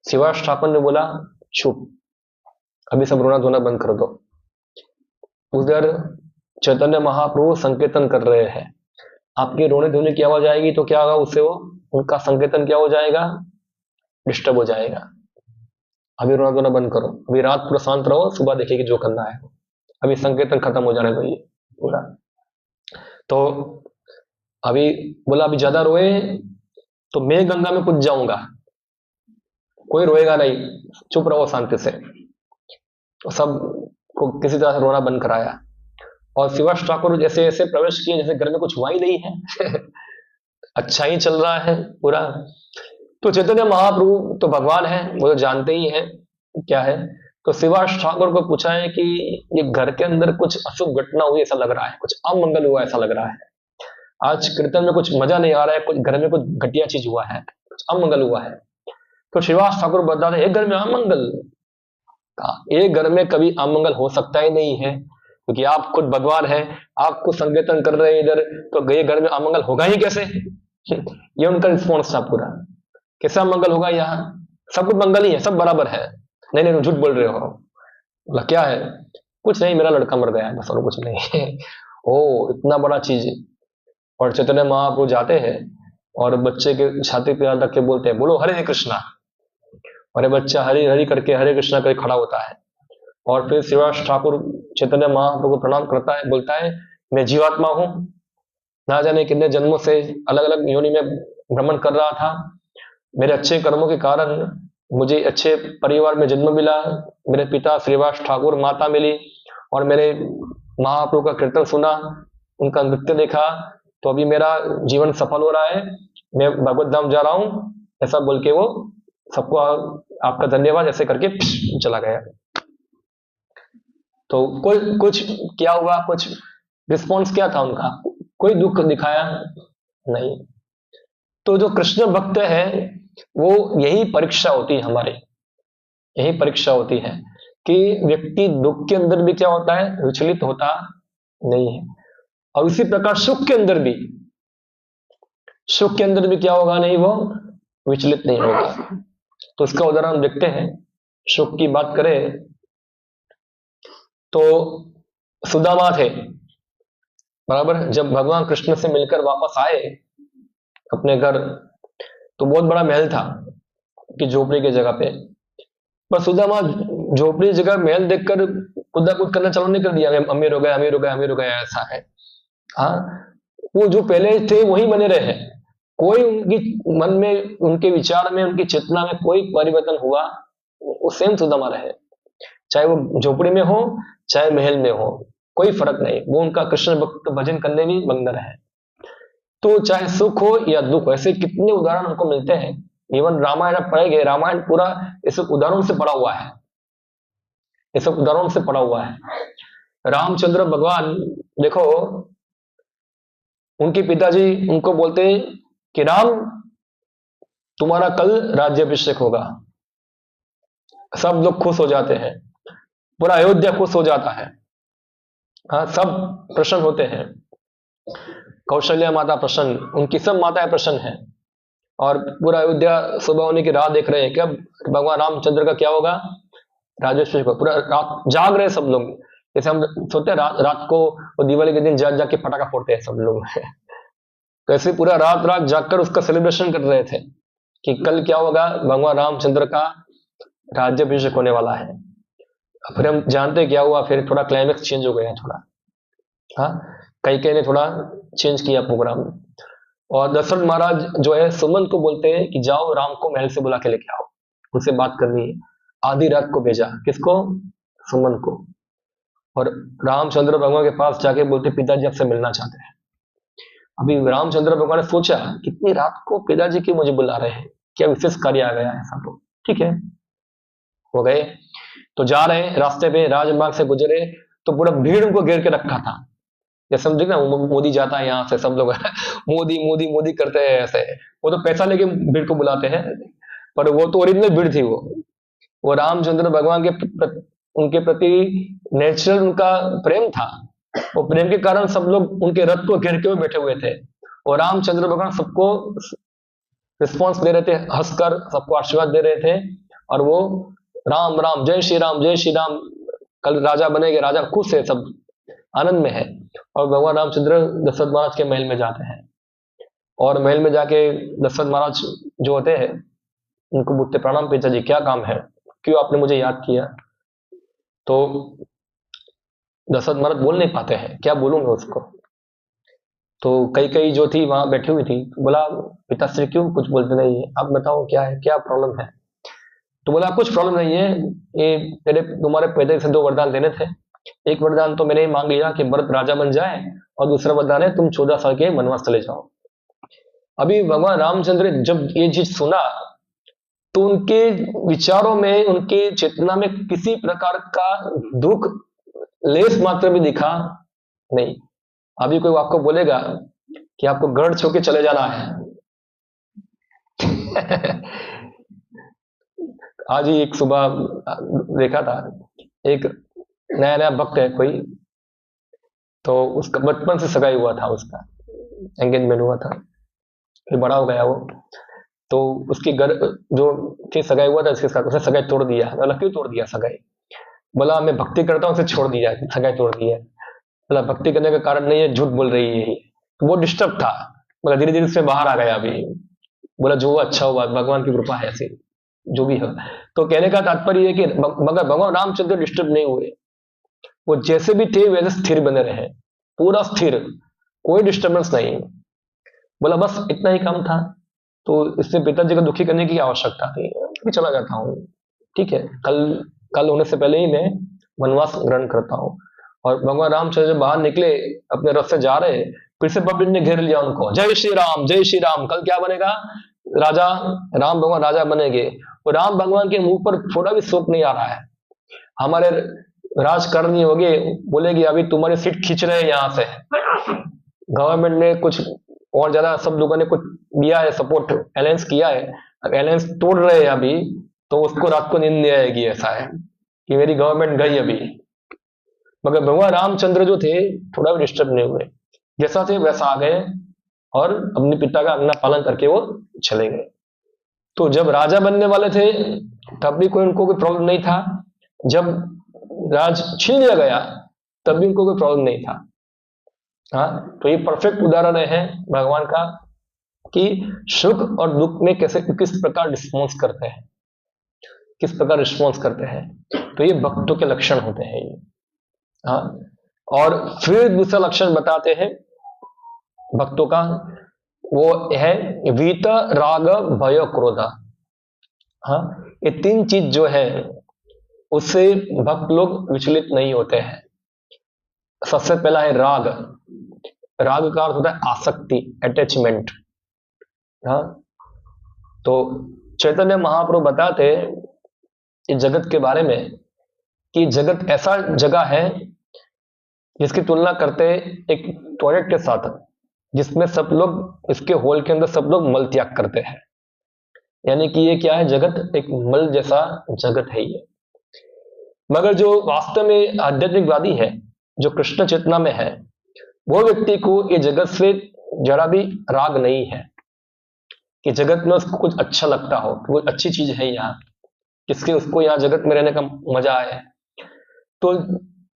श्रीवास ठाकुर ने बोला, चुप, अभी सब रोना धोना बंद कर दो। उधर चैतन्य महाप्रभु संकीर्तन कर रहे हैं, आपके रोने धोने की आवाज आएगी तो क्या होगा, उससे वो उनका संकीर्तन क्या हो जाएगा, डिस्टर्ब हो जाएगा। अभी रोना धोना बंद करो, अभी रात पूरा शांत रहो, सुबह देखिए कि जो करना है, अभी संकीर्तन खत्म हो जाने दो ये पूरा। तो अभी बोला, अभी ज्यादा रोए तो मैं गंगा में कूद जाऊंगा, कोई रोएगा नहीं, चुप रहो शांति से। तो सब को किसी तरह से रोना बंद कराया, और श्रीवास ठाकुर जैसे ऐसे प्रवेश किए जैसे घर में कुछ हुआ ही नहीं है अच्छा ही चल रहा है पूरा। तो चैतन्य महाप्रभु तो भगवान है, वो तो जानते ही हैं क्या है। तो श्रीवास ठाकुर को पूछा है कि ये घर के अंदर कुछ अशुभ घटना हुई ऐसा लग रहा है, कुछ अमंगल हुआ ऐसा लग रहा है, आज कीर्तन में कुछ मजा नहीं आ रहा है, कुछ घर में कुछ घटिया चीज हुआ है, कुछ अमंगल हुआ है। तो श्रीवास ठाकुर बताते, एक घर में अमंगल, एक घर में कभी अमंगल हो सकता ही नहीं है, क्योंकि आप खुद भगवान हैं, आप खुद संकीर्तन कर रहे हैं इधर, तो गए घर में अमंगल होगा ही कैसे ये उनका रिस्पॉन्स था पूरा। कैसा मंगल होगा, यहाँ सब कुछ मंगल ही है, सब बराबर है। नहीं नहीं, झूठ बोल रहे हो। बोला, क्या है? कुछ नहीं, मेरा लड़का मर गया है बस, और कुछ नहीं ओ, इतना बड़ा चीज। और चैतन्य महाप्रभु जाते हैं और बच्चे के छाती पे हाथ रख के बोलते हैं, बोलो हरे कृष्णा। और ये बच्चा हरि हरि करके हरे कृष्णा करके खड़ा होता है, और फिर श्रीवास ठाकुर चैतन्य महाप्रभु को प्रणाम करता है, बोलता है, मैं जीवात्मा हूं, ना जाने कितने जन्मों से अलग अलग योनि में भ्रमण कर रहा था, मेरे अच्छे कर्मों के कारण मुझे अच्छे परिवार में जन्म मिला, मेरे पिता श्रीवास ठाकुर, माता मिली, और मेरे महाप्रभु का कीर्तन सुना, उनका नृत्य देखा, तो अभी मेरा जीवन सफल हो रहा है, मैं भगवत धाम जा रहा हूं, ऐसा बोल के वो सबको आपका धन्यवाद ऐसे करके चला गया। तो कोई कुछ क्या हुआ, कुछ रिस्पॉन्स क्या था उनका, कोई दुख दिखाया नहीं। तो जो कृष्ण भक्त है वो यही परीक्षा होती है हमारी, यही परीक्षा होती है कि व्यक्ति दुख के अंदर भी क्या होता है, विचलित होता नहीं है, और उसी प्रकार सुख के अंदर भी, सुख के अंदर भी क्या होगा, नहीं, वो विचलित नहीं होगा। तो इसका उदाहरण देखते हैं। सुख की बात करें तो सुदामा थे, बराबर, जब भगवान कृष्ण से मिलकर वापस आए अपने घर, तो बहुत बड़ा महल था कि झोपड़ी की जगह पे, पर सुदामा झोपड़ी जगह महल देखकर खुदा कूद करना चालू नहीं कर दिया, अमीर हो गया, अमीर हो गया, अमीर हो गया, ऐसा है। हाँ, वो जो पहले थे वही बने रहे। कोई उनकी मन में, उनके विचार में, उनकी चेतना में कोई परिवर्तन हुआ, वो सेम सुदामा रहे, चाहे वो झोपड़ी में हो चाहे महल में हो, कोई फर्क नहीं। वो उनका कृष्ण भक्त भजन करने में मग्न रहे। तो चाहे सुख हो या दुख, ऐसे कितने उदाहरण हमको मिलते हैं। इवन रामायण आप पढ़ेंगे, रामायण पूरा इस उदाहरण से पड़ा हुआ है, इस उदाहरण से पड़ा हुआ है। रामचंद्र भगवान देखो, उनके पिताजी उनको बोलते हैं कि राम, तुम्हारा कल राज्याभिषेक होगा। सब लोग खुश हो जाते हैं, पूरा अयोध्या खुश हो जाता है। हाँ, सब प्रसन्न होते हैं। कौशल्या माता प्रसन्न, उनकी सब माताएं प्रसन्न हैं, और पूरा अयोध्या सुबह होने की राह देख रहे हैं, कब भगवान रामचंद्र का क्या होगा, राज्याभिषेक होगा। पूरा रात जाग रहे हैं सब लोग, जैसे हम सोते हैं रात को, वो दिवाली के दिन जाग जाग के पटाखा फोड़ते हैं सब लोग। तो ऐसे पूरा रात रात जागकर उसका सेलिब्रेशन कर रहे थे कि कल क्या होगा, भगवान रामचंद्र का राज्याभिषेक होने वाला है। फिर हम जानते क्या हुआ, फिर थोड़ा क्लाइमेक्स चेंज हो गया थोड़ा। हाँ, कई ने थोड़ा चेंज किया प्रोग्राम, और दशरथ महाराज जो है सुमंत को बोलते हैं कि जाओ राम को महल से बुला के लेके आओ, उनसे बात करनी है। आधी रात को भेजा, किसको, सुमंत को। और रामचंद्र भगवान के पास जाके बोलते पिताजी आपसे मिलना चाहते हैं। अभी रामचंद्र भगवान ने सोचा कितनी रात को पिताजी क्यों मुझे बुला रहे हैं, क्या विशेष कार्य आ गया है ऐसा, तो ठीक है हो गए। तो जा रहे रास्ते पे राजमार्ग से गुजरे, तो पूरा भीड़ उनको घेर के रखा था। जैसे समझे ना, मोदी जाता है यहाँ से, सब लोग मोदी मोदी मोदी करते हैं ऐसे। वो तो पैसा लेके भीड़ को बुलाते हैं, पर वो तो ओरिजिनल भीड़ थी। वो रामचंद्र भगवान के उनके प्रति नेचुरल उनका प्रेम था। वो प्रेम के कारण सब लोग उनके रथ को घेर के बैठे हुए थे, और रामचंद्र भगवान सबको रिस्पॉन्स दे रहे थे, हंसकर सबको आशीर्वाद दे रहे थे। और वो राम राम, जय श्री राम, जय श्री राम, कल राजा बनेंगे, राजा खुश है, सब आनंद में है। और भगवान रामचंद्र दशरथ महाराज के महल में जाते हैं, और महल में जाके दशरथ महाराज जो होते हैं उनको पूछते, प्रणाम पिताजी, क्या काम है, क्यों आपने मुझे याद किया। तो दशरथ महाराज बोल नहीं पाते हैं, क्या बोलूंगा उसको। तो कई जो थी वहां बैठी हुई थी, बोला पिताश्री क्यों कुछ बोलते नहीं है, आप बताओ क्या है, क्या प्रॉब्लम है। तो बोला कुछ प्रॉब्लम नहीं है, ये तेरे तुम्हारे पैदल से 2 वरदान देने थे। एक वरदान तो मैंने ही मांग लिया कि भरत राजा बन जाए, और दूसरा वरदान है तुम 14 साल के वनवास चले जाओ। अभी भगवान रामचंद्र जब ये चीज सुना, तो उनके विचारों में, उनके चेतना में किसी प्रकार का दुख लेस मात्र भी दिखा नहीं। अभी कोई आपको बोलेगा कि आपको गढ़ छो के चले जाना है। आज ही एक सुबह देखा था, एक नया नया भक्त है कोई, तो उसका बचपन से सगाई हुआ था, उसका एंगेजमेंट हुआ था, फिर बड़ा हो गया वो। तो उसकी घर जो की सगाई हुआ था, उसके साथ उसने सगाई तोड़ दिया। मतलब क्यों तोड़ दिया सगाई, बोला मैं भक्ति करता हूँ, उसे छोड़ दिया, सगाई तोड़ दिया। बोला भक्ति करने का कारण नहीं है, झूठ बोल रही है। तो वो डिस्टर्ब था, बोला धीरे धीरे उससे बाहर आ गया। अभी बोला जो अच्छा हुआ, भगवान की कृपा है, ऐसी जो भी है। तो कहने का तात्पर्य है कि मगर भगवान रामचंद्र डिस्टर्ब नहीं हुए, वो जैसे भी थे वैसे स्थिर बने रहे, पूरा स्थिर, कोई डिस्टर्बेंस नहीं। बोला बस इतना ही काम था, तो इससे पिताजी को दुखी करने की आवश्यकता थी, मैं चला जाता हूँ, ठीक है, कल होने से पहले ही मैं वनवास ग्रहण करता हूँ। और भगवान रामचंद्र जब बाहर निकले, अपने रथ से जा रहे, फिर से पब्लिक ने घेर लिया उनको, जय श्री राम, जय श्री राम, कल क्या बनेगा, राजा राम भगवान राजा बनेंगे। और राम भगवान के मुंह पर थोड़ा भी शोक नहीं आ रहा है। हमारे राजकारणी होगे, बोलेगी अभी तुम्हारी सीट खींच रहे हैं यहाँ से, गवर्नमेंट ने कुछ और ज्यादा, सब लोगों ने कुछ दिया है, सपोर्ट अलायंस किया है, अलायंस तोड़ रहे हैं अभी, तो उसको रात को नींद नहीं आएगी। ऐसा है कि मेरी गवर्नमेंट गई अभी। मगर भगवान रामचंद्र जो थे थोड़ा भी डिस्टर्ब नहीं हुए, जैसा थे वैसा आ गए, और अपने पिता का आज्ञा पालन करके वो चले गए। तो जब राजा बनने वाले थे तब भी उनको कोई प्रॉब्लम नहीं था, जब राज छीन लिया गया तब भी उनको कोई प्रॉब्लम नहीं था। हाँ, तो ये परफेक्ट उदाहरण है भगवान का कि सुख और दुख में कैसे, किस प्रकार रिस्पॉन्स करते हैं। किस प्रकार रिस्पॉन्स करते हैं। तो ये भक्तों के लक्षण होते हैं ये। हाँ, और फिर दूसरा लक्षण बताते हैं भक्तों का, वो है वीत राग भय क्रोध। हाँ, ये तीन चीज जो है उससे भक्त लोग विचलित नहीं होते हैं। सबसे पहला है राग। राग का अर्थ होता है आसक्ति, अटैचमेंट। हाँ, तो चैतन्य महाप्रभु बताते इस जगत के बारे में कि जगत ऐसा जगह है जिसकी तुलना करते एक टॉयलेट के साथ, जिसमें सब लोग, इसके होल के अंदर सब लोग मल त्याग करते हैं। यानी कि ये क्या है, जगत एक मल जैसा जगत है ये। मगर जो वास्तव में आध्यात्मिकवादी है, जो कृष्ण चेतना में है, वो व्यक्ति को ये जगत से जरा भी राग नहीं है कि जगत में उसको कुछ अच्छा लगता हो, कोई अच्छी चीज है यहाँ, किसके उसको यहाँ जगत में रहने का मजा आए। तो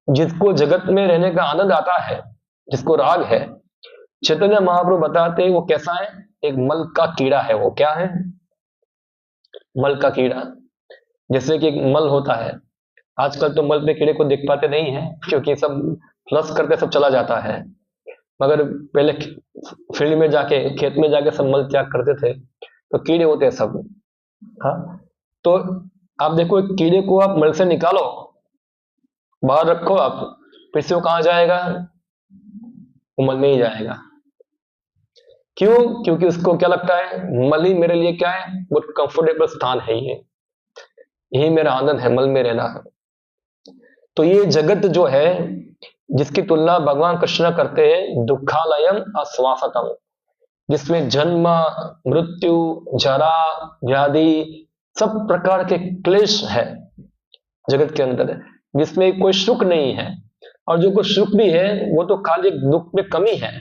जिसको जगत में रहने का आनंद आता है, जिसको राग है, चैतन्य महाप्रभु बताते हैं वो कैसा है, एक मल का कीड़ा है। वो क्या है, मल का कीड़ा। जैसे कि एक मल होता है, आजकल तो मल पे कीड़े को देख पाते नहीं है क्योंकि सब फ्लश करके सब चला जाता है। मगर पहले फील्ड में जाके, खेत में जाके सब मल त्याग करते थे, तो कीड़े होते हैं सब। हाँ, तो आप देखो एक कीड़े को आप मल से निकालो, बाहर रखो आप, फिर से वो कहां जाएगा, वो मल में ही जाएगा। क्यों? क्योंकि उसको क्या लगता है, मल ही मेरे लिए क्या है, बहुत कंफर्टेबल स्थान है ये, यही मेरा आनंद है, मल में रहना। तो ये जगत जो है, जिसकी तुलना भगवान कृष्ण करते हैं दुखालयम आश्वासतम, जिसमें जन्म, मृत्यु, जरा, व्याधि, सब प्रकार के क्लेश है जगत के अंदर, जिसमें कोई सुख नहीं है, और जो कोई सुख भी है वो तो खाली दुख में कमी है।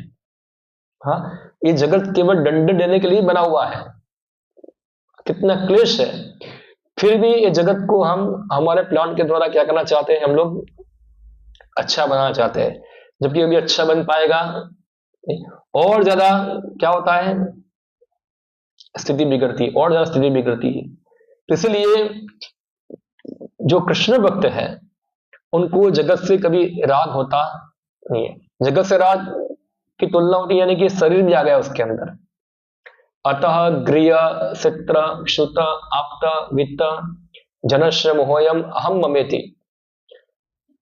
हाँ, ये जगत केवल दंड देने के लिए बना हुआ है, कितना क्लेश है। फिर भी ये जगत को हम हमारे प्लान के द्वारा क्या करना चाहते हैं, हम लोग अच्छा बनाना चाहते हैं, जबकि अभी अच्छा बन पाएगा नहीं। और ज्यादा क्या होता है, स्थिति बिगड़ती, और ज्यादा स्थिति बिगड़ती है। तो इसलिए जो कृष्ण भक्त है उनको जगत से कभी राग होता नहीं है। जगत से राग की तुलना होती है, यानी कि शरीर भी आ गया उसके अंदर। अतः गृह चित्र क्षुत आप्त वित्त जनश्र मोहयम अहम ममेति।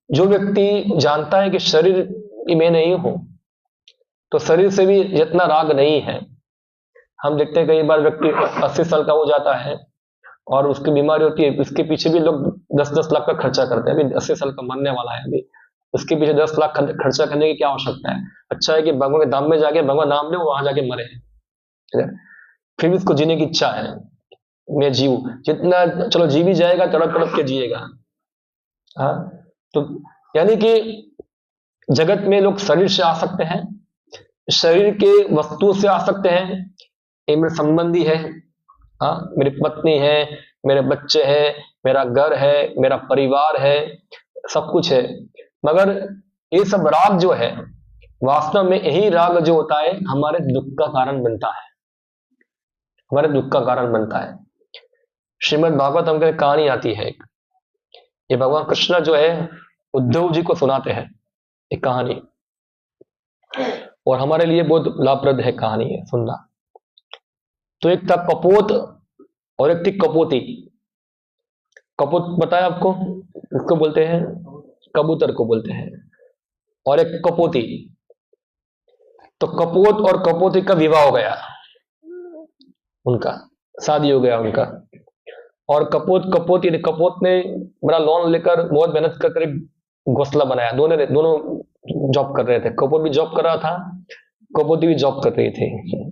जो व्यक्ति जानता है कि शरीर में नहीं हूं, तो शरीर से भी जितना राग नहीं है। हम देखते हैं कई बार व्यक्ति 80 साल का हो जाता है और उसकी बीमारी होती है, इसके पीछे भी लोग 10-10 लाख का खर्चा करते हैं। अभी 80 साल का मरने वाला है, अभी उसके पीछे 10 लाख खर्चा करने की क्या आवश्यकता है। अच्छा है कि भगवान के धाम में जाके भगवान नाम ले, वहां जाके मरे, फिर भी उसको जीने की इच्छा है, मैं जीव, जितना चलो जी भी जाएगा, तड़प तड़प के जिएगा। हाँ, तो यानी कि जगत में लोग शरीर से आ सकते हैं, शरीर के वस्तु से आ सकते हैं, ये मेरे संबंधी है, हाँ, मेरी पत्नी है, मेरे बच्चे हैं, मेरा घर है, मेरा परिवार है, सब कुछ है। मगर ये सब राग जो है, वास्तव में यही राग जो होता है हमारे दुख का कारण बनता है, हमारे दुख का कारण बनता है। श्रीमद् भागवतम की कहानी आती है एक, ये भगवान कृष्ण जो है उद्धव जी को सुनाते हैं एक कहानी, और हमारे लिए बहुत लाभप्रद है कहानी है सुनना। तो एक था कपोत और एक थी कपोती। कपोत बताया आपको, इसको बोलते हैं कबूतर को बोलते हैं, और एक कपोती। तो कपोत और कपोती का विवाह हो गया, उनका शादी हो गया उनका। और कपोत ने बड़ा लोन लेकर बहुत मेहनत कर एक घोंसला बनाया। दोनों जॉब कर रहे थे, कपोत भी जॉब कर रहा था, कपोती भी जॉब कर रही थी।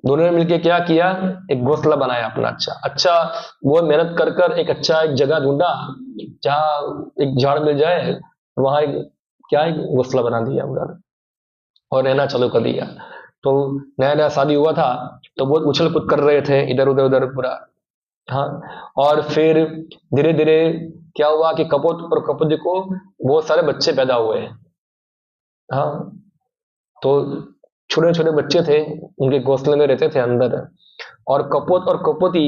दोनों ने मिलकर क्या किया, एक घोंसला बनाया अपना। अच्छा बहुत मेहनत कर कर एक अच्छा एक जगह ढूंढा जहां एक झाड़ मिल जाए, वहां एक घोंसला बना दिया उधर और रहना चालू कर दिया। तो नया नया शादी हुआ था, तो बहुत उछल कूद कर रहे थे इधर उधर उधर पूरा। हाँ, और फिर धीरे धीरे क्या हुआ कि कपोत और कपोती को बहुत सारे बच्चे पैदा हुए। हाँ, तो छोटे छोटे बच्चे थे, उनके घोंसले में रहते थे अंदर। और कपोत और कपोती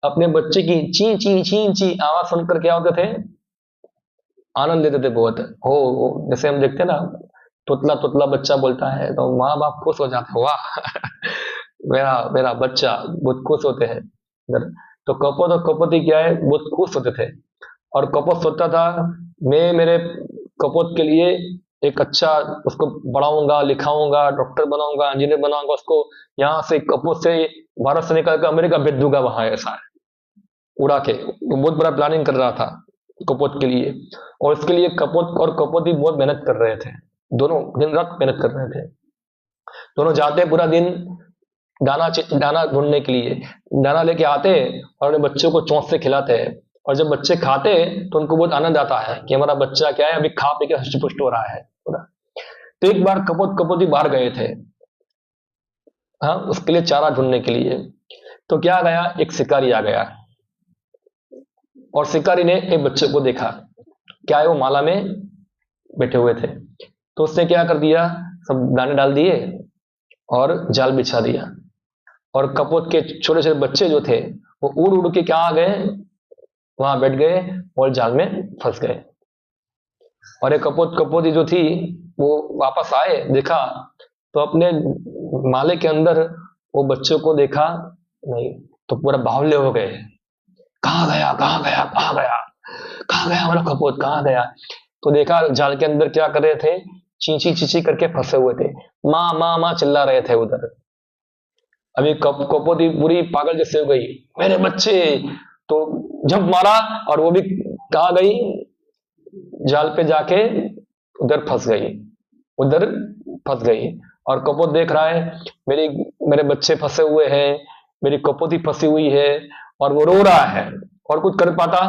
अपने बच्चे की ची ची ची ची आवाज सुनकर क्या होते थे, आनंद लेते थे बहुत। जैसे हम देखते हैं ना, तुतला तुतला बच्चा बोलता है तो माँ बाप खुश हो जाते हैं, वाह मेरा मेरा बच्चा, बहुत खुश होते हैं इधर। तो कपोत और कपोती क्या है, बहुत खुश होते थे। और कपोत सोचता था, मैं मेरे कपोत के लिए एक अच्छा, उसको पढ़ाऊंगा लिखाऊंगा, डॉक्टर बनाऊंगा, इंजीनियर बनाऊंगा, उसको यहाँ से कपोत से, भारत से निकल कर अमेरिका भेज दूंगा, वहां ऐसा है उड़ा के। वो बहुत बड़ा प्लानिंग कर रहा था कपोत के लिए। और इसके लिए कपोत और कपोती बहुत मेहनत कर रहे थे, दोनों दिन रात मेहनत कर रहे थे। दोनों जाते पूरा दिन दाना ढूंढने के लिए, दाना लेके आते और अपने बच्चों को चोंच से खिलाते हैं। और जब बच्चे खाते तो उनको बहुत आनंद आता है कि हमारा बच्चा क्या है, अभी खा पी के हष्ट पुष्ट हो रहा है पूरा। तो एक बार कपोत कपोती बाहर गए थे, हाँ, उसके लिए चारा ढूंढने के लिए। तो क्या गया, एक शिकारी आ गया और शिकारी ने एक बच्चे को देखा, क्या है, वो माला में बैठे हुए थे। तो उसने क्या कर दिया, सब दाने डाल दिए और जाल बिछा दिया। और कपोत के छोटे छोटे बच्चे जो थे वो उड़ उड़ के क्या आ गए, वहां बैठ गए और जाल में फंस गए। और एक कपोत कपोती जो थी वो वापस आए, देखा तो अपने माले के अंदर वो बच्चों को देखा नहीं। तो पूरा बाहुल्य हो गए, कहाँ गया कहाँ गया कहाँ गया, कहाँ गया हमारा कपोत, कहाँ गया। तो देखा जाल के अंदर क्या कर रहे थे, चींची चींची करके फंसे हुए थे, माँ माँ माँ चिल्ला रहे थे उधर। अभी कपोती पूरी पागल जैसे हो गई, मेरे बच्चे। तो जब मारा और वो भी कहाँ गई, जाल पे जाके उधर फंस गई, उधर फंस गई। और कपोत देख रहा है, मेरी मेरे बच्चे फंसे हुए हैं, मेरी कपोती फंसी हुई है, और वो रो रहा है। और कुछ कर पाता,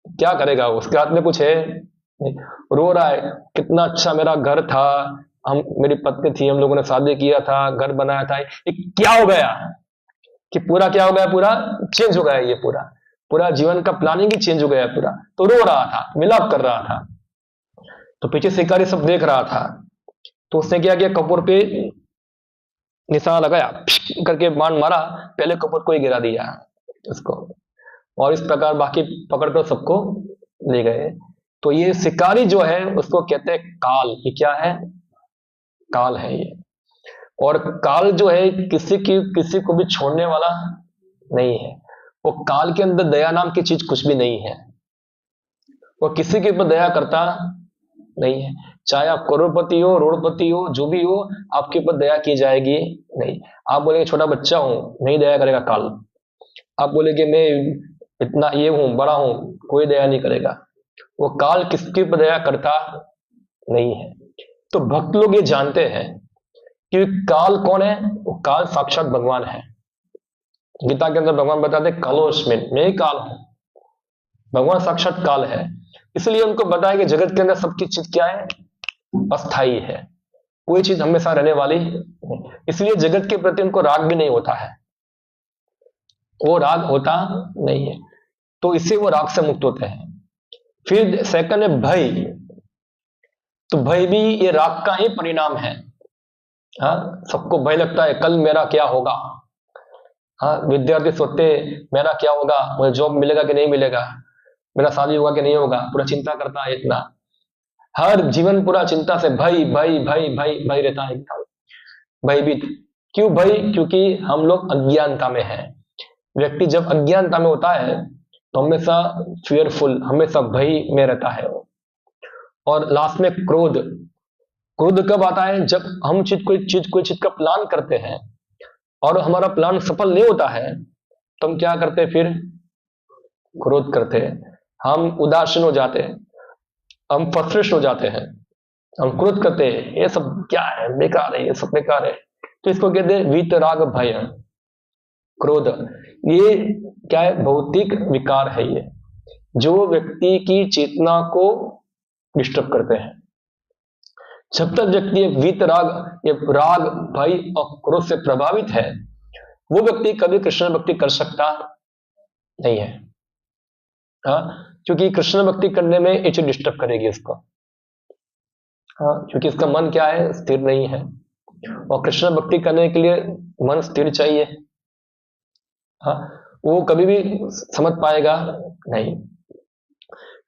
क्या करेगा, उसके हाथ में कुछ है नहीं। रो रहा है, कितना अच्छा मेरा घर था, हम मेरी पत्नी थी, हम लोगों ने शादी किया था, घर बनाया था, ये क्या हो गया, कि पूरा क्या हो गया, पूरा चेंज हो गया, ये पूरा पूरा जीवन का प्लानिंग ही चेंज हो गया पूरा। तो रो रहा था, मिलाप कर रहा था। तो पीछे शिकारी सब देख रहा था। तो उसने क्या किया, कपूर पे निशाना लगाया, करके बाण मारा, पहले कपूर को ही गिरा दिया उसको। और इस प्रकार बाकी पकड़ कर सबको ले गए। तो ये शिकारी जो है उसको कहते हैं काल। ये क्या है, काल है ये। और काल जो है किसी को भी छोड़ने वाला नहीं है। वो काल के अंदर दया नाम की चीज कुछ भी नहीं है। वो किसी के ऊपर दया करता नहीं है, चाहे आप करोड़पति हो, रोड़पति हो, जो भी हो, आपके ऊपर दया की जाएगी नहीं। आप बोलेंगे छोटा बच्चा हूं, नहीं दया करेगा काल। आप बोलेंगे मैं इतना ये हूं, बड़ा हूं, कोई दया नहीं करेगा। वो काल किसके ऊपर दया करता नहीं है। तो भक्त लोग ये जानते हैं कि काल कौन है, वो काल साक्षात भगवान है। गीता के अंदर भगवान बताते कालोस्मिन, मैं ही काल हूं। भगवान साक्षात काल है। इसलिए उनको बताया कि जगत के अंदर सबकी चीज क्या है, अस्थाई है, कोई चीज हमेशा रहने वाली नहीं। इसलिए जगत के प्रति उनको राग भी नहीं होता है, वो राग होता नहीं है। तो इससे वो राग से मुक्त होते हैं। फिर सेकंड है भय। तो भय भी ये राग का ही परिणाम है। हाँ, सबको भय लगता है कल मेरा क्या होगा। हाँ, विद्यार्थी सोचते मेरा क्या होगा, मुझे जॉब मिलेगा कि नहीं मिलेगा, मेरा शादी होगा कि नहीं होगा, पूरा चिंता करता है इतना। हर जीवन पूरा चिंता से भय भय भय भय भय रहता है एकदम भयभीत। क्यों भय, क्योंकि हम लोग अज्ञानता में हैं। व्यक्ति जब अज्ञानता में होता है तो हमेशा फियरफुल, हमेशा भय में रहता है वो। और लास्ट में क्रोध। क्रोध कब आता है, जब हम कोई चीज का प्लान करते हैं और हमारा प्लान सफल नहीं होता है, तो हम क्या करते हैं, फिर क्रोध करते हैं, हम उदासीन हो जाते हैं, हम फ्रस्ट्रेट हो जाते हैं, हम क्रोध करते हैं, ये सब क्या है, बेकार है, ये सब बेकार है। तो इसको कहते हैं वीतराग भय, क्रोध। ये क्या है, भौतिक विकार है ये, जो व्यक्ति की चेतना को डिस्टर्ब करते हैं। जब तक व्यक्ति वीतराग, ये राग भय और क्रोध से प्रभावित है, वो व्यक्ति कभी कृष्ण भक्ति कर सकता नहीं है। हाँ, क्योंकि कृष्ण भक्ति करने में ये चीज डिस्टर्ब करेगी उसको। हाँ, क्योंकि इसका मन क्या है, स्थिर नहीं है। और कृष्ण भक्ति करने के लिए मन स्थिर चाहिए। हाँ, वो कभी भी समझ पाएगा नहीं।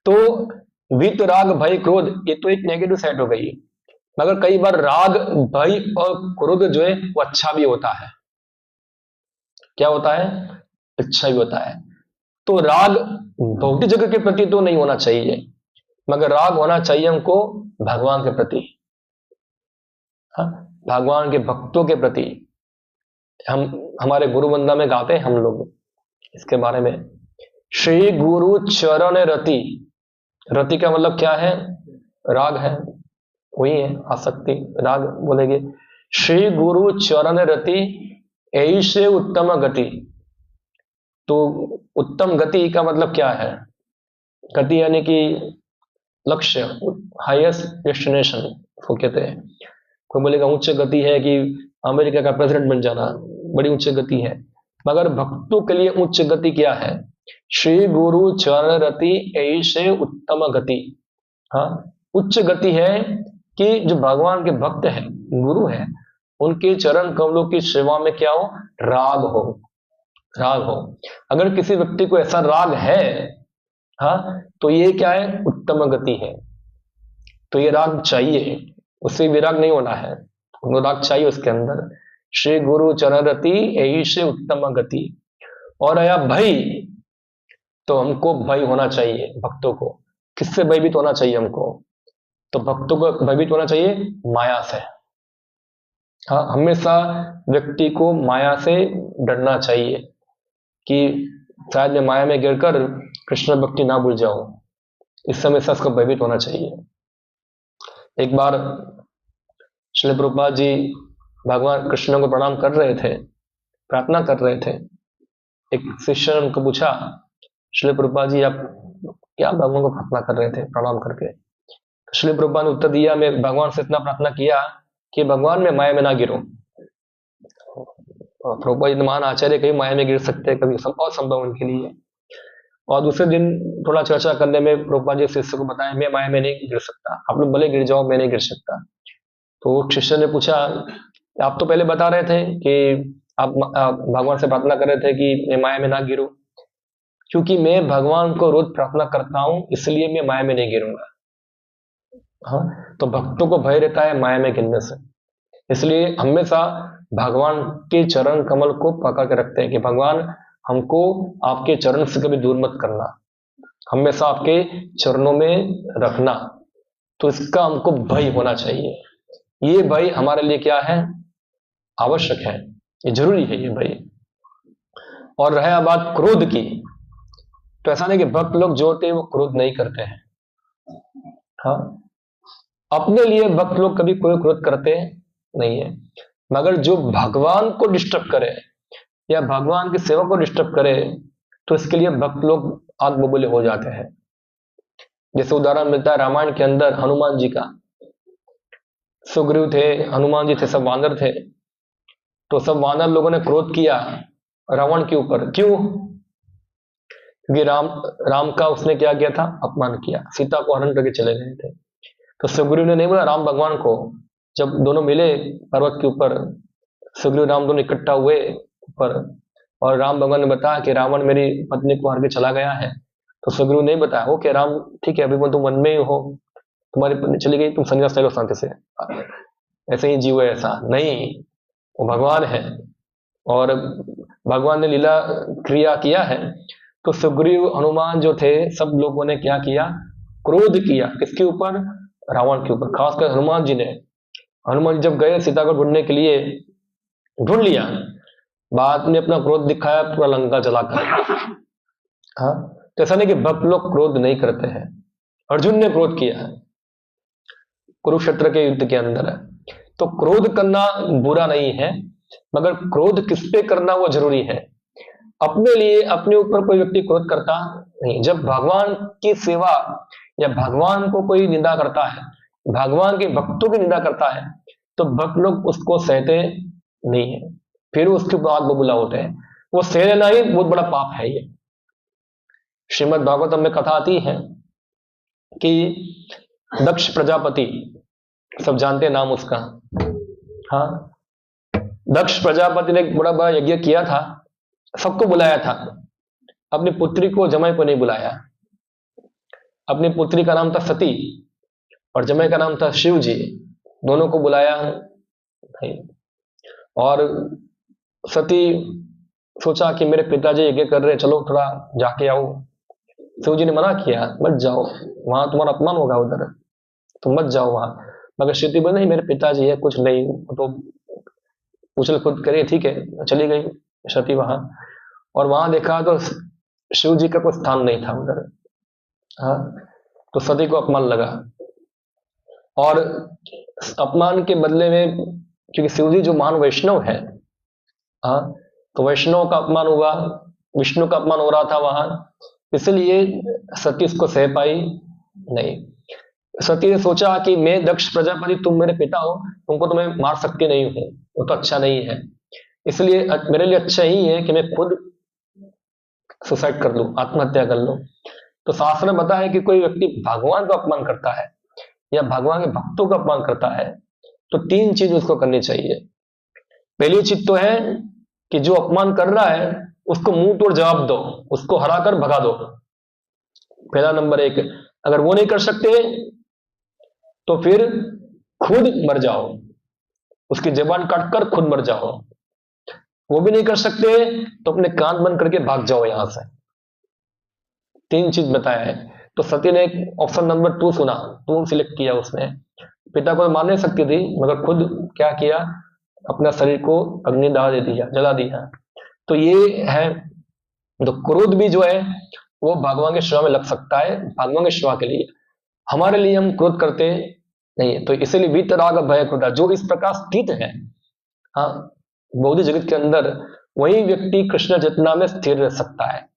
तो वीत राग भय क्रोध ये तो एक नेगेटिव साइड हो गई, मगर कई बार राग भय और क्रोध जो है वो अच्छा भी होता है। क्या होता है? अच्छा भी होता है। तो राग भौतिक जगत के प्रति तो नहीं होना चाहिए, मगर राग होना चाहिए हमको भगवान के प्रति, हाँ, भगवान के भक्तों के प्रति। हम हमारे गुरु वंदना में गाते हैं हम लोग इसके बारे में, श्री गुरु चरण रति। रति का मतलब क्या है? राग है, वही है आसक्ति, राग बोलेंगे। श्री गुरु चरण रति ऐसे उत्तम गति। तो उत्तम गति का मतलब क्या है? गति यानी कि लक्ष्य, हाईएस्ट डेस्टिनेशन वो कहते हैं। कोई बोलेगा उच्च गति है कि अमेरिका का प्रेसिडेंट बन जाना, बड़ी उच्च गति है, मगर भक्तों के लिए उच्च गति क्या है? श्री गुरु चरण रति ऐसे उत्तम गति। हाँ, उच्च गति है कि जो भगवान के भक्त हैं, गुरु हैं, उनके चरण कमलों की सेवा में क्या हो? राग हो, राग हो। अगर किसी व्यक्ति को ऐसा राग है, हाँ, तो ये क्या है? उत्तम गति है। तो ये राग चाहिए, उससे विराग नहीं होना है, वो राग चाहिए उसके अंदर। श्री गुरु चरण रति ऐसे उत्तम गति। और आया भय, तो हमको भय होना चाहिए भक्तों को। किससे भयभीत होना चाहिए हमको? तो भक्तों को भयभीत होना चाहिए माया से। हाँ, हमेशा व्यक्ति को माया से डरना चाहिए कि शायद मैं माया में गिरकर कृष्ण भक्ति ना भूल जाऊं, इस समय से उसको भयभीत होना चाहिए। एक बार श्रील प्रभुपाद जी भगवान कृष्ण को प्रणाम कर रहे थे, प्रार्थना कर रहे थे। एक शिष्य ने उनको पूछा, श्रील प्रभुपाद जी आप क्या भगवान को प्रार्थना कर रहे थे प्रणाम करके? श्रील प्रभुपाद ने उत्तर दिया, मैं भगवान से इतना प्रार्थना किया कि भगवान मैं माया में ना गिरूं। प्रभुपाद जी महान आचार्य, कभी माया में गिर सकते हैं, कभी असंभव उनके लिए। और दूसरे दिन थोड़ा चर्चा करने में प्रभुपाद जी शिष्य को बताया, मैं माया में नहीं गिर सकता, आप लोग भले गिर जाओ, मैं नहीं गिर सकता। तो शिष्य ने पूछा, आप तो पहले बता रहे थे कि आप भगवान से प्रार्थना कर रहे थे कि मैं माया में ना गिरूं। क्योंकि मैं भगवान को रोज प्रार्थना करता हूं, इसलिए मैं माया में नहीं गिरूंगा। हाँ, तो भक्तों को भय रहता है माया में गिरने से, इसलिए हमेशा भगवान के चरण कमल को पकड़ के रखते हैं कि भगवान हमको आपके चरण से कभी दूर मत करना, हमेशा आपके चरणों में रखना। तो इसका हमको भय होना चाहिए। ये भय हमारे लिए क्या है? आवश्यक है, ये जरूरी है ये भय। और रहा बात क्रोध की, तो ऐसा नहीं कि भक्त लोग जो होते हैं वो क्रोध नहीं करते हैं। हाँ, अपने लिए भक्त लोग कभी कोई क्रोध करते नहीं है, मगर जो भगवान को डिस्टर्ब करे या भगवान की सेवा को डिस्टर्ब करे, तो इसके लिए भक्त लोग आग बबूले हो जाते हैं। जैसे उदाहरण मिलता है रामायण के अंदर हनुमान जी का। सुग्रीव थे, हनुमान जी थे, सब वानर थे। तो सब वानर लोगों ने क्रोध किया रावण के ऊपर। क्यों? क्योंकि राम का उसने क्या किया था? अपमान किया, सीता को हरण करके चले गए थे। तो सुग्रीव ने नहीं बोला राम भगवान को, जब दोनों मिले पर्वत के ऊपर, सुग्रीव राम दोनों इकट्ठा हुए ऊपर, और राम भगवान ने बताया कि रावण मेरी पत्नी को हर के चला गया है। तो सुग्रीव नहीं बताया, ओके राम ठीक है, अभी तुम वन में ही हो, तुम्हारी पत्नी चली गई, तुम संन्यास ले लो शांति से, ऐसे ही जीव है। ऐसा नहीं, वो भगवान है और भगवान ने लीला क्रिया किया है। तो सुग्रीव हनुमान जो थे, सब लोगों ने क्या किया? क्रोध किया। किसके ऊपर? रावण के ऊपर। खासकर हनुमान जी ने, हनुमान जी जब गए सीता को ढूंढने के लिए, ढूंढ लिया, बाद में अपना क्रोध दिखाया पूरा लंका जलाकर। हाँ, तो ऐसा नहीं कि भक्त लोग क्रोध नहीं करते हैं। अर्जुन ने क्रोध किया है कुरुक्षेत्र के युद्ध के अंदर है। तो क्रोध करना बुरा नहीं है, मगर क्रोध किस पे करना वो जरूरी है। अपने लिए, अपने ऊपर कोई व्यक्ति क्रोध करता नहीं। जब भगवान की सेवा या भगवान को कोई निंदा करता है, भगवान के भक्तों की निंदा करता है, तो भक्त लोग उसको सहते नहीं है, फिर उसके बाद बबूला होते हैं। वो सह लेना ही बहुत बड़ा पाप है। ये श्रीमद् भागवतम में कथा आती है कि दक्ष प्रजापति, सब जानते हैं नाम उसका। हाँ, दक्ष प्रजापति ने एक बड़ा बड़ा यज्ञ किया था सबको बुलाया था, अपनी पुत्री को जमाई को नहीं बुलाया। अपनी पुत्री का नाम था सती और जमाई का नाम था शिव जी, दोनों को बुलाया नहीं। और सती सोचा कि मेरे पिताजी यज्ञ कर रहे, चलो थोड़ा जाके आओ। शिव जी ने मना किया, मत जाओ, वहां तुम्हारा अपमान होगा, उधर तुम मत जाओ वहां। मगर सती बोली नहीं, मेरे पिताजी है, कुछ नहीं, तो उछल कूद करिए, ठीक है। चली गई सती वहां, और वहां देखा तो शिव जी का कोई स्थान नहीं था उधर। हाँ, तो सती को अपमान लगा, और अपमान के बदले में, क्योंकि शिव जी जो महान वैष्णव है, हाँ, तो वैष्णव का अपमान हुआ, विष्णु का अपमान हो रहा था वहां, इसलिए सती इसको सह पाई नहीं। सती ने सोचा कि मैं दक्ष प्रजापति, तुम मेरे पिता हो, तुमको तो मैं मार सकती नहीं हूं, वो तो अच्छा नहीं है, इसलिए मेरे लिए अच्छा ही है कि मैं खुद सुसाइड कर लूं, आत्महत्या कर लूं। तो शास्त्र में बताया है कि कोई व्यक्ति भगवान का अपमान करता है या भगवान के भक्तों का अपमान करता है, तो 3 चीज उसको करनी चाहिए। पहली चीज तो है कि जो अपमान कर रहा है उसको मुंह तोड़ जवाब दो, उसको हराकर भगा दो। पहला नंबर 1। अगर वो नहीं कर सकते तो फिर खुद मर जाओ, उसकी जबान काटकर खुद मर जाओ। वो भी नहीं कर सकते तो अपने कान बंद करके भाग जाओ यहां से। 3 चीज बताया है। तो सती ने ऑप्शन नंबर 2 सुना, 2 सिलेक्ट किया उसने। पिता को मार नहीं सकती थी, मगर खुद क्या किया, अपना शरीर को अग्नि दाह दे दिया, जला दिया। तो ये है, तो क्रोध भी जो है वो भगवान के सेवा में लग सकता है, भगवान की सेवा के लिए। हमारे लिए हम क्रोध करते नहीं है, तो इसीलिए वीतराग भय क्रोध, जो इस प्रकार स्थित है, हाँ, बौद्धिक जगत के अंदर, वही व्यक्ति कृष्ण चेतना में स्थिर रह सकता है।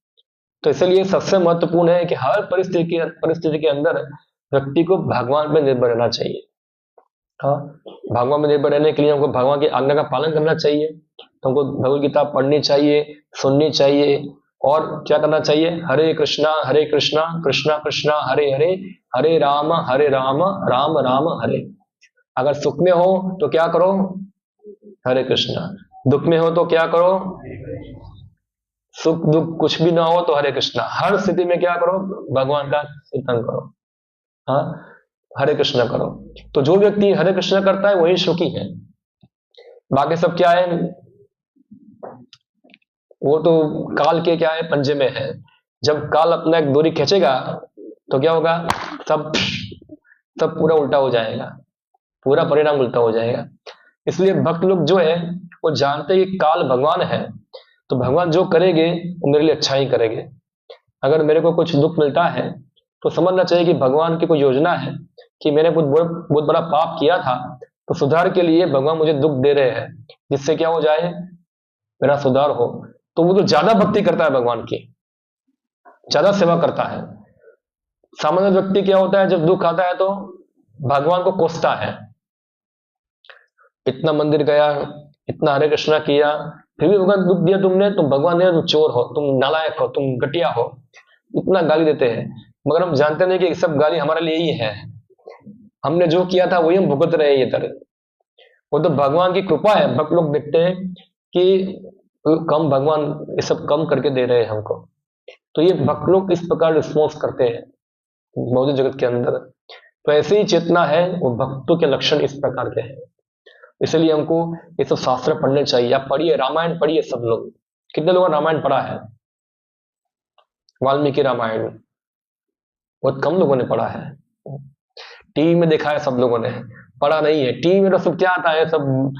तो इसलिए सबसे महत्वपूर्ण है कि हर परिस्थिति के अंदर व्यक्ति को भगवान पर निर्भर रहना चाहिए। हाँ, भगवान में निर्भर रहने के लिए हमको भगवान की आज्ञा का पालन करना चाहिए, तो हमको भगवत गीता पढ़नी चाहिए, सुननी चाहिए, और क्या करना चाहिए, हरे कृष्णा कृष्णा कृष्णा हरे हरे, हरे राम राम राम हरे। अगर सुख में हो तो क्या करो, हरे कृष्णा। दुख में हो तो क्या करो, सुख दुख कुछ भी ना हो तो हरे कृष्णा। हर स्थिति में क्या करो, भगवान का कीर्तन करो, हाँ, हरे कृष्णा करो। तो जो व्यक्ति हरे कृष्णा करता है वही सुखी है। बाकी सब क्या है, वो तो काल के क्या है, पंजे में है। जब काल अपना एक डोरी खींचेगा तो क्या होगा, सब सब पूरा उल्टा हो जाएगा, पूरा परिणाम उल्टा हो जाएगा। इसलिए भक्त लोग जो है वो जानते हैं कि काल भगवान है, तो भगवान जो करेंगे वो मेरे लिए अच्छा ही करेंगे। अगर मेरे को कुछ दुख मिलता है तो समझना चाहिए कि भगवान की कोई योजना है, कि मैंने कुछ बहुत बड़ा पाप किया था, तो सुधार के लिए भगवान मुझे दुख दे रहे हैं, जिससे क्या हो जाए, मेरा सुधार हो। तो वो तो ज्यादा भक्ति करता है भगवान की, ज्यादा सेवा करता है। सामान्य व्यक्ति क्या होता है, जब दुख आता है तो भगवान को कोसता है, इतना मंदिर गया, इतना हरे कृष्णा किया, फिर भी भगवान दुख दिया तुमने, तुम भगवान ने, तुम चोर हो, तुम नालायक हो, तुम घटिया हो, इतना गाली देते हैं। मगर हम जानते नहीं कि सब गाली हमारे लिए ही है, हमने जो किया था वही हम भुगत रहे हैं ये तरह। वो तो भगवान की कृपा है। भक्त लोग देखते हैं कि कम भगवान ये सब कम करके दे रहे हैं हमको, तो ये भक्त लोग इस प्रकार रिस्पॉन्स करते हैं भौतिक जगत के अंदर। तो ऐसी ही चेतना है, वो भक्तों के लक्षण इस प्रकार के हैं। इसलिए हमको ये सब शास्त्र पढ़ने चाहिए। आप पढ़िए, रामायण पढ़िए सब लोग। कितने लोगों ने रामायण पढ़ा है, वाल्मीकि रामायण? बहुत कम लोगों ने पढ़ा है। टीवी में देखा है सब लोगों ने, पढ़ा नहीं है। टीवी में तो सब क्या आता है, सब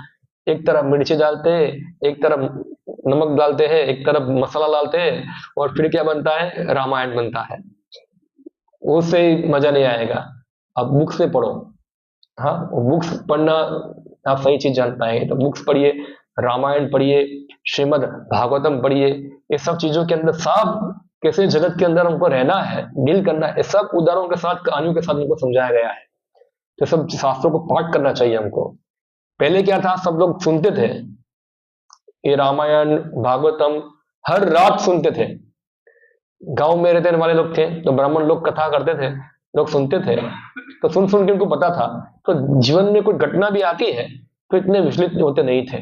एक तरफ मिर्ची डालते हैं, एक तरफ नमक डालते हैं, एक तरफ मसाला डालते हैं, और फिर क्या बनता है, रामायण बनता है। उससे मजा नहीं आएगा। आप बुक्स में पढ़ो, हाँ, बुक्स पढ़ना आप सही चीज जान पाएंगे। तो बुक्स पढ़िए, रामायण पढ़िए, श्रीमद् भागवतम पढ़िए। ये सब चीजों के अंदर सब कैसे जगत के अंदर हमको रहना है, डील करना है, सब उदाहरणों के साथ, कहानियों के साथ हमको समझाया गया है। तो सब शास्त्रों को पाठ करना चाहिए हमको। पहले क्या था, सब लोग सुनते थे ये रामायण भागवतम, हर रात सुनते थे। गांव में रहने वाले लोग थे तो ब्राह्मण लोग कथा करते थे, लोग सुनते थे, तो सुन सुन के उनको पता था। तो जीवन में कोई घटना भी आती है तो इतने विचलित होते नहीं थे।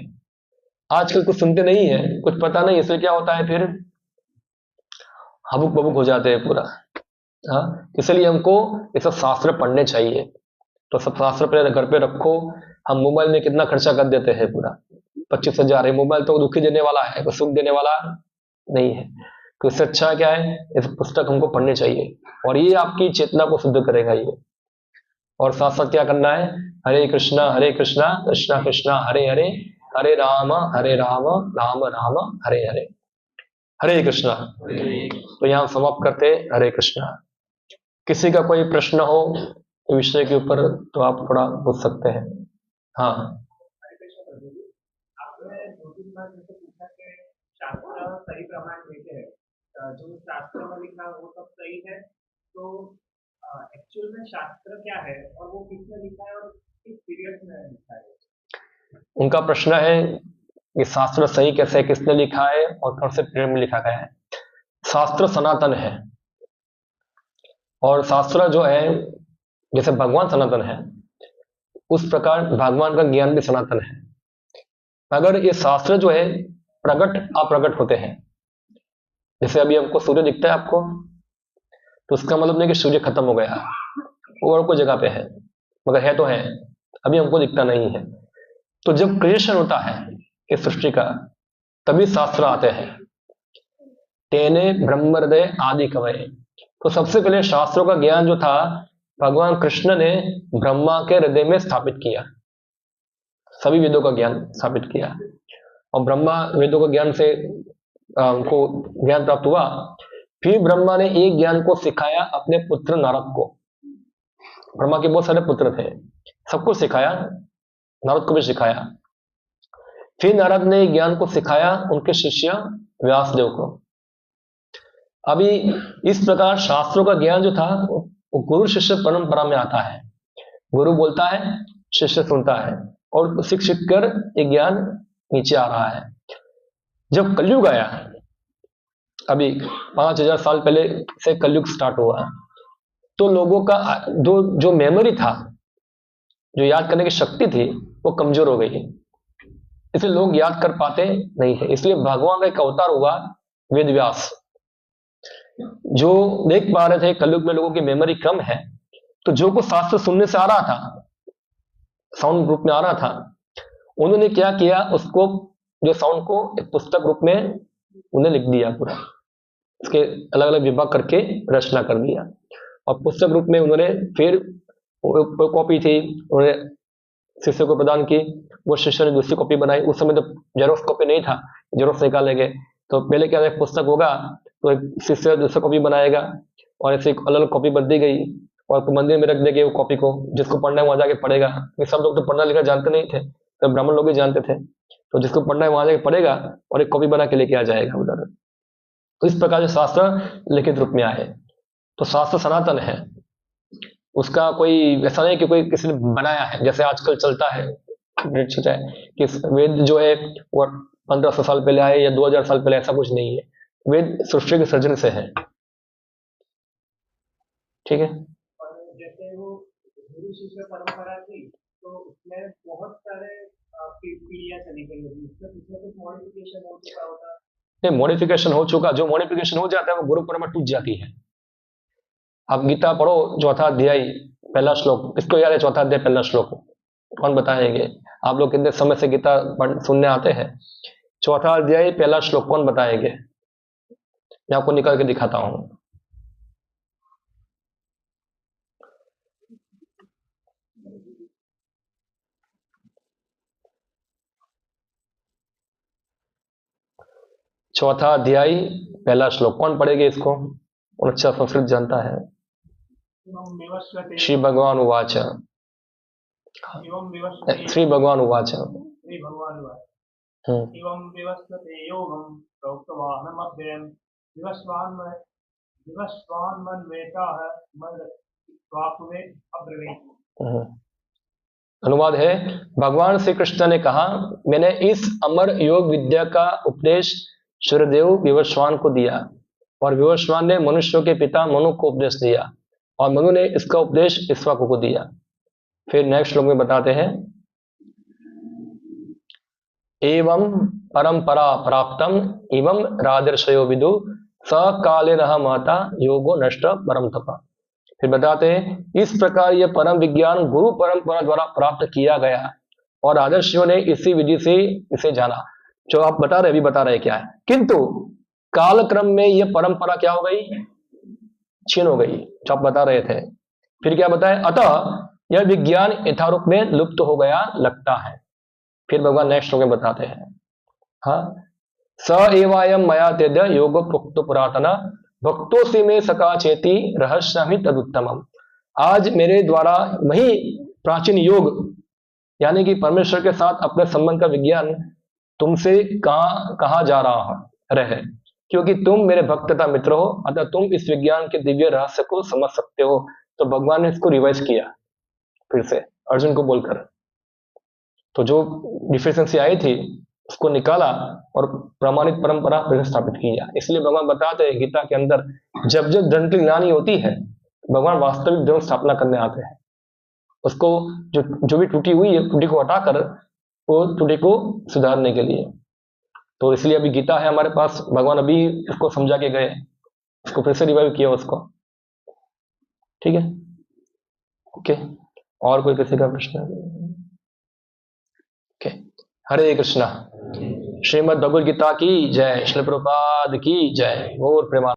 आजकल कुछ सुनते नहीं है, कुछ पता नहीं, इसलिए क्या होता है फिर हबुक बबुक हो जाते हैं पूरा। हाँ, इसलिए हमको ये सब शास्त्र पढ़ने चाहिए। तो सब शास्त्र पहले घर पे रखो। हम मोबाइल में कितना खर्चा कर देते हैं पूरा, 25,000 है। मोबाइल तो दुखी देने वाला है, कोई सुख देने वाला नहीं है। तो इससे अच्छा क्या है, इस पुस्तक हमको पढ़नी चाहिए और ये आपकी चेतना को शुद्ध करेगा ये। और साथ साथ क्या करना है, हरे कृष्णा कृष्णा कृष्णा हरे हरे, हरे राम राम राम हरे हरे, हरे कृष्णा। तो यहाँ समाप्त करते हैं, हरे कृष्णा। किसी का कोई प्रश्न हो विषय के ऊपर तो आप थोड़ा पूछ सकते हैं। हाँ, आपने दो-तीन बार मुझसे पूछा कि शास्त्र सही प्रमाण देते हैं, जो शास्त्र में लिखा है वो सब सही है, तो एक्चुअल में शास्त्र क्या है और वो किसने लिखा है और किस पीरियड में लिखा है? उनका प्रश्न है कि शास्त्र सही कैसे है, किसने लिखा है और कौन से पीरियड में लिखा गया है। शास्त्र सनातन है और शास्त्र जो है जैसे भगवान सनातन है उस प्रकार भगवान का ज्ञान भी सनातन है। अगर ये शास्त्र जो है प्रकट अप्रकट होते हैं, जैसे अभी हमको सूर्य दिखता है आपको, तो उसका मतलब नहीं कि सूर्य खत्म हो गया, वो और कोई जगह पे है, मगर है तो है, अभी हमको दिखता नहीं है। तो जब क्रिएशन होता है इस सृष्टि का, तभी शास्त्र आते हैं। तेने ब्रह्म हृदय आदि कवये। तो सबसे पहले शास्त्रों का ज्ञान जो था भगवान कृष्ण ने ब्रह्मा के हृदय में स्थापित किया, सभी वेदों का ज्ञान स्थापित किया। और ब्रह्मा वेदों का ज्ञान से उनको ज्ञान प्राप्त हुआ। फिर ब्रह्मा ने एक ज्ञान को सिखाया अपने पुत्र नारद को। ब्रह्मा के बहुत सारे पुत्र थे, सबको सिखाया, नारद को भी सिखाया। फिर नारद ने ज्ञान को सिखाया उनके शिष्य व्यासदेव को। अभी इस प्रकार शास्त्रों का ज्ञान जो था वो गुरु शिष्य परंपरा में आता है। गुरु बोलता है, शिष्य सुनता है और सीख सीख कर ये ज्ञान नीचे आ रहा है। जब कलयुग आया, अभी 5,000 साल पहले से कलयुग स्टार्ट हुआ, तो लोगों का जो मेमोरी था, जो याद करने की शक्ति थी, वो कमजोर हो गई, इसलिए लोग याद कर पाते नहीं थे। इसलिए भगवान का एक अवतार हुआ वेद व्यास, जो देख पा रहे थे कलयुग में लोगों की मेमोरी कम है, तो जो कुछ शास्त्र सुनने से आ रहा था, साउंड रूप में आ रहा था, उन्होंने क्या किया, उसको जो साउंड को एक पुस्तक रूप में उन्हें लिख दिया पूरा, इसके अलग अलग विभाग करके रचना कर दिया और पुस्तक रूप में उन्होंने फिर कॉपी थी उन्होंने शिष्य को प्रदान की। वो शिष्य ने दूसरी कॉपी बनाई। उस समय तो जेरोक्स कॉपी नहीं था, जेरोक्स निकालेंगे तो पहले क्या है, पुस्तक होगा तो एक शिष्य दूसरा कॉपी बनाएगा और ऐसे अलग अलग कॉपी बन दी गई और मंदिर में रख देंगे वो कॉपी को, जिसको पढ़ना है वहां जाके पढ़ेगा। सब लोग तो पढ़ना लिखना जानते नहीं थे, तो ब्राह्मण लोग ही जानते थे, तो जिसको पढ़ना है वहां जाके पढ़ेगा और एक कॉपी बना के लेके आ जाएगा उधर। तो इस प्रकार से शास्त्र लिखित रूप में आए। तो शास्त्र सनातन है, उसका कोई ऐसा नहीं कि कोई किसी ने बनाया है, जैसे आजकल चलता है कि वेद जो है वो 1,500 साल पहले आए या 2,000 साल पहले, ऐसा कुछ नहीं है। वेद सृष्टि के सर्जन से है। ठीक है, और जैसे वो गुरु शिष्य परंपरा थी, तो उसमें बहुत सारे पीढ़ियां चली गई होगी, उसमें कुछ ना कुछ मॉडिफिकेशन हो चुका होगा। नहीं मॉडिफिकेशन हो चुका, जो मॉडिफिकेशन हो जाता है वो गुरु परंपरा टूट जाती है। आप गीता पढ़ो, चौथा अध्याय पहला श्लोक, किसको याद है चौथा अध्याय पहला श्लोक? कौन बताएंगे? आप लोग कितने समय से गीता सुनने आते हैं? चौथा अध्याय पहला श्लोक कौन बताएंगे? मैं आपको निकाल के दिखाता हूं। चौथा अध्याय पहला श्लोक कौन पढ़ेगा इसको? और अच्छा संस्कृत जानता है। श्री भगवान उवाच, श्री भगवान उवाच, एवं विवस्वते योगं प्रोक्तवाहनमव्ययं विवस्वान्मन्वेताः मद्वाक्वेद अब्रवीत्। अनुवाद है, भगवान श्री कृष्ण ने कहा, मैंने इस अमर योग विद्या का उपदेश सूर्यदेव विवस्वान को दिया और विवस्वान ने मनुष्यों के पिता मनु को उपदेश दिया और मनु ने इसका उपदेश इक्ष्वाकु को दिया। फिर नेक्स्ट श्लोक में बताते हैं, एवं परंपरा प्राप्तम एवं राजर्षयो विदु स काले रहा महता योगो नष्ट परम तपा। फिर बताते हैं इस प्रकार यह परम विज्ञान गुरु परंपरा द्वारा प्राप्त किया गया और आदर्शियों ने इसी विधि से इसे जाना। जो आप बता रहे अभी बता रहे क्या है, किंतु काल क्रम में यह परंपरा क्या हो गई, छीन हो गई, जो आप बता रहे थे। फिर क्या बताए, अतः यह विज्ञान यथारूप में लुप्त हो गया लगता है। फिर भगवान नेक्स्ट होकर बताते हैं, हाँ, स एवायम मया तेज योग प्रोक्त पुरातना भक्तों से में सका चेती रहस्यमि तदुत्तमम। आज मेरे द्वारा वही प्राचीन योग यानी कि परमेश्वर के साथ अपने संबंध का विज्ञान तुमसे कहा जा रहे, क्योंकि तुम मेरे भक्त तथा मित्र हो, अतः तुम इस विज्ञान के दिव्य रहस्य को समझ सकते हो। तो भगवान ने इसको रिवाइज किया फिर से अर्जुन को बोलकर, तो जो डिफिशियंसी आई थी उसको निकाला और प्रमाणित परंपरा फिर स्थापित किया। इसलिए भगवान बताते हैं गीता के अंदर, जब जब धर्म की ग्लानि होती है भगवान वास्तविक धर्म स्थापना करने आते हैं। उसको जो भी टूटी हुई है टूटी को हटाकर वो टूटी को सुधारने के लिए। तो इसलिए अभी गीता है हमारे पास, भगवान अभी इसको समझा के गए, इसको फिर से रिवाइव किया उसको। ठीक है, ओके। और कोई किसी का प्रश्न? ओके, हरे कृष्णा। श्रीमद् भगवद गीता की जय, श्रील प्रभुपाद की जय, और प्रेमा।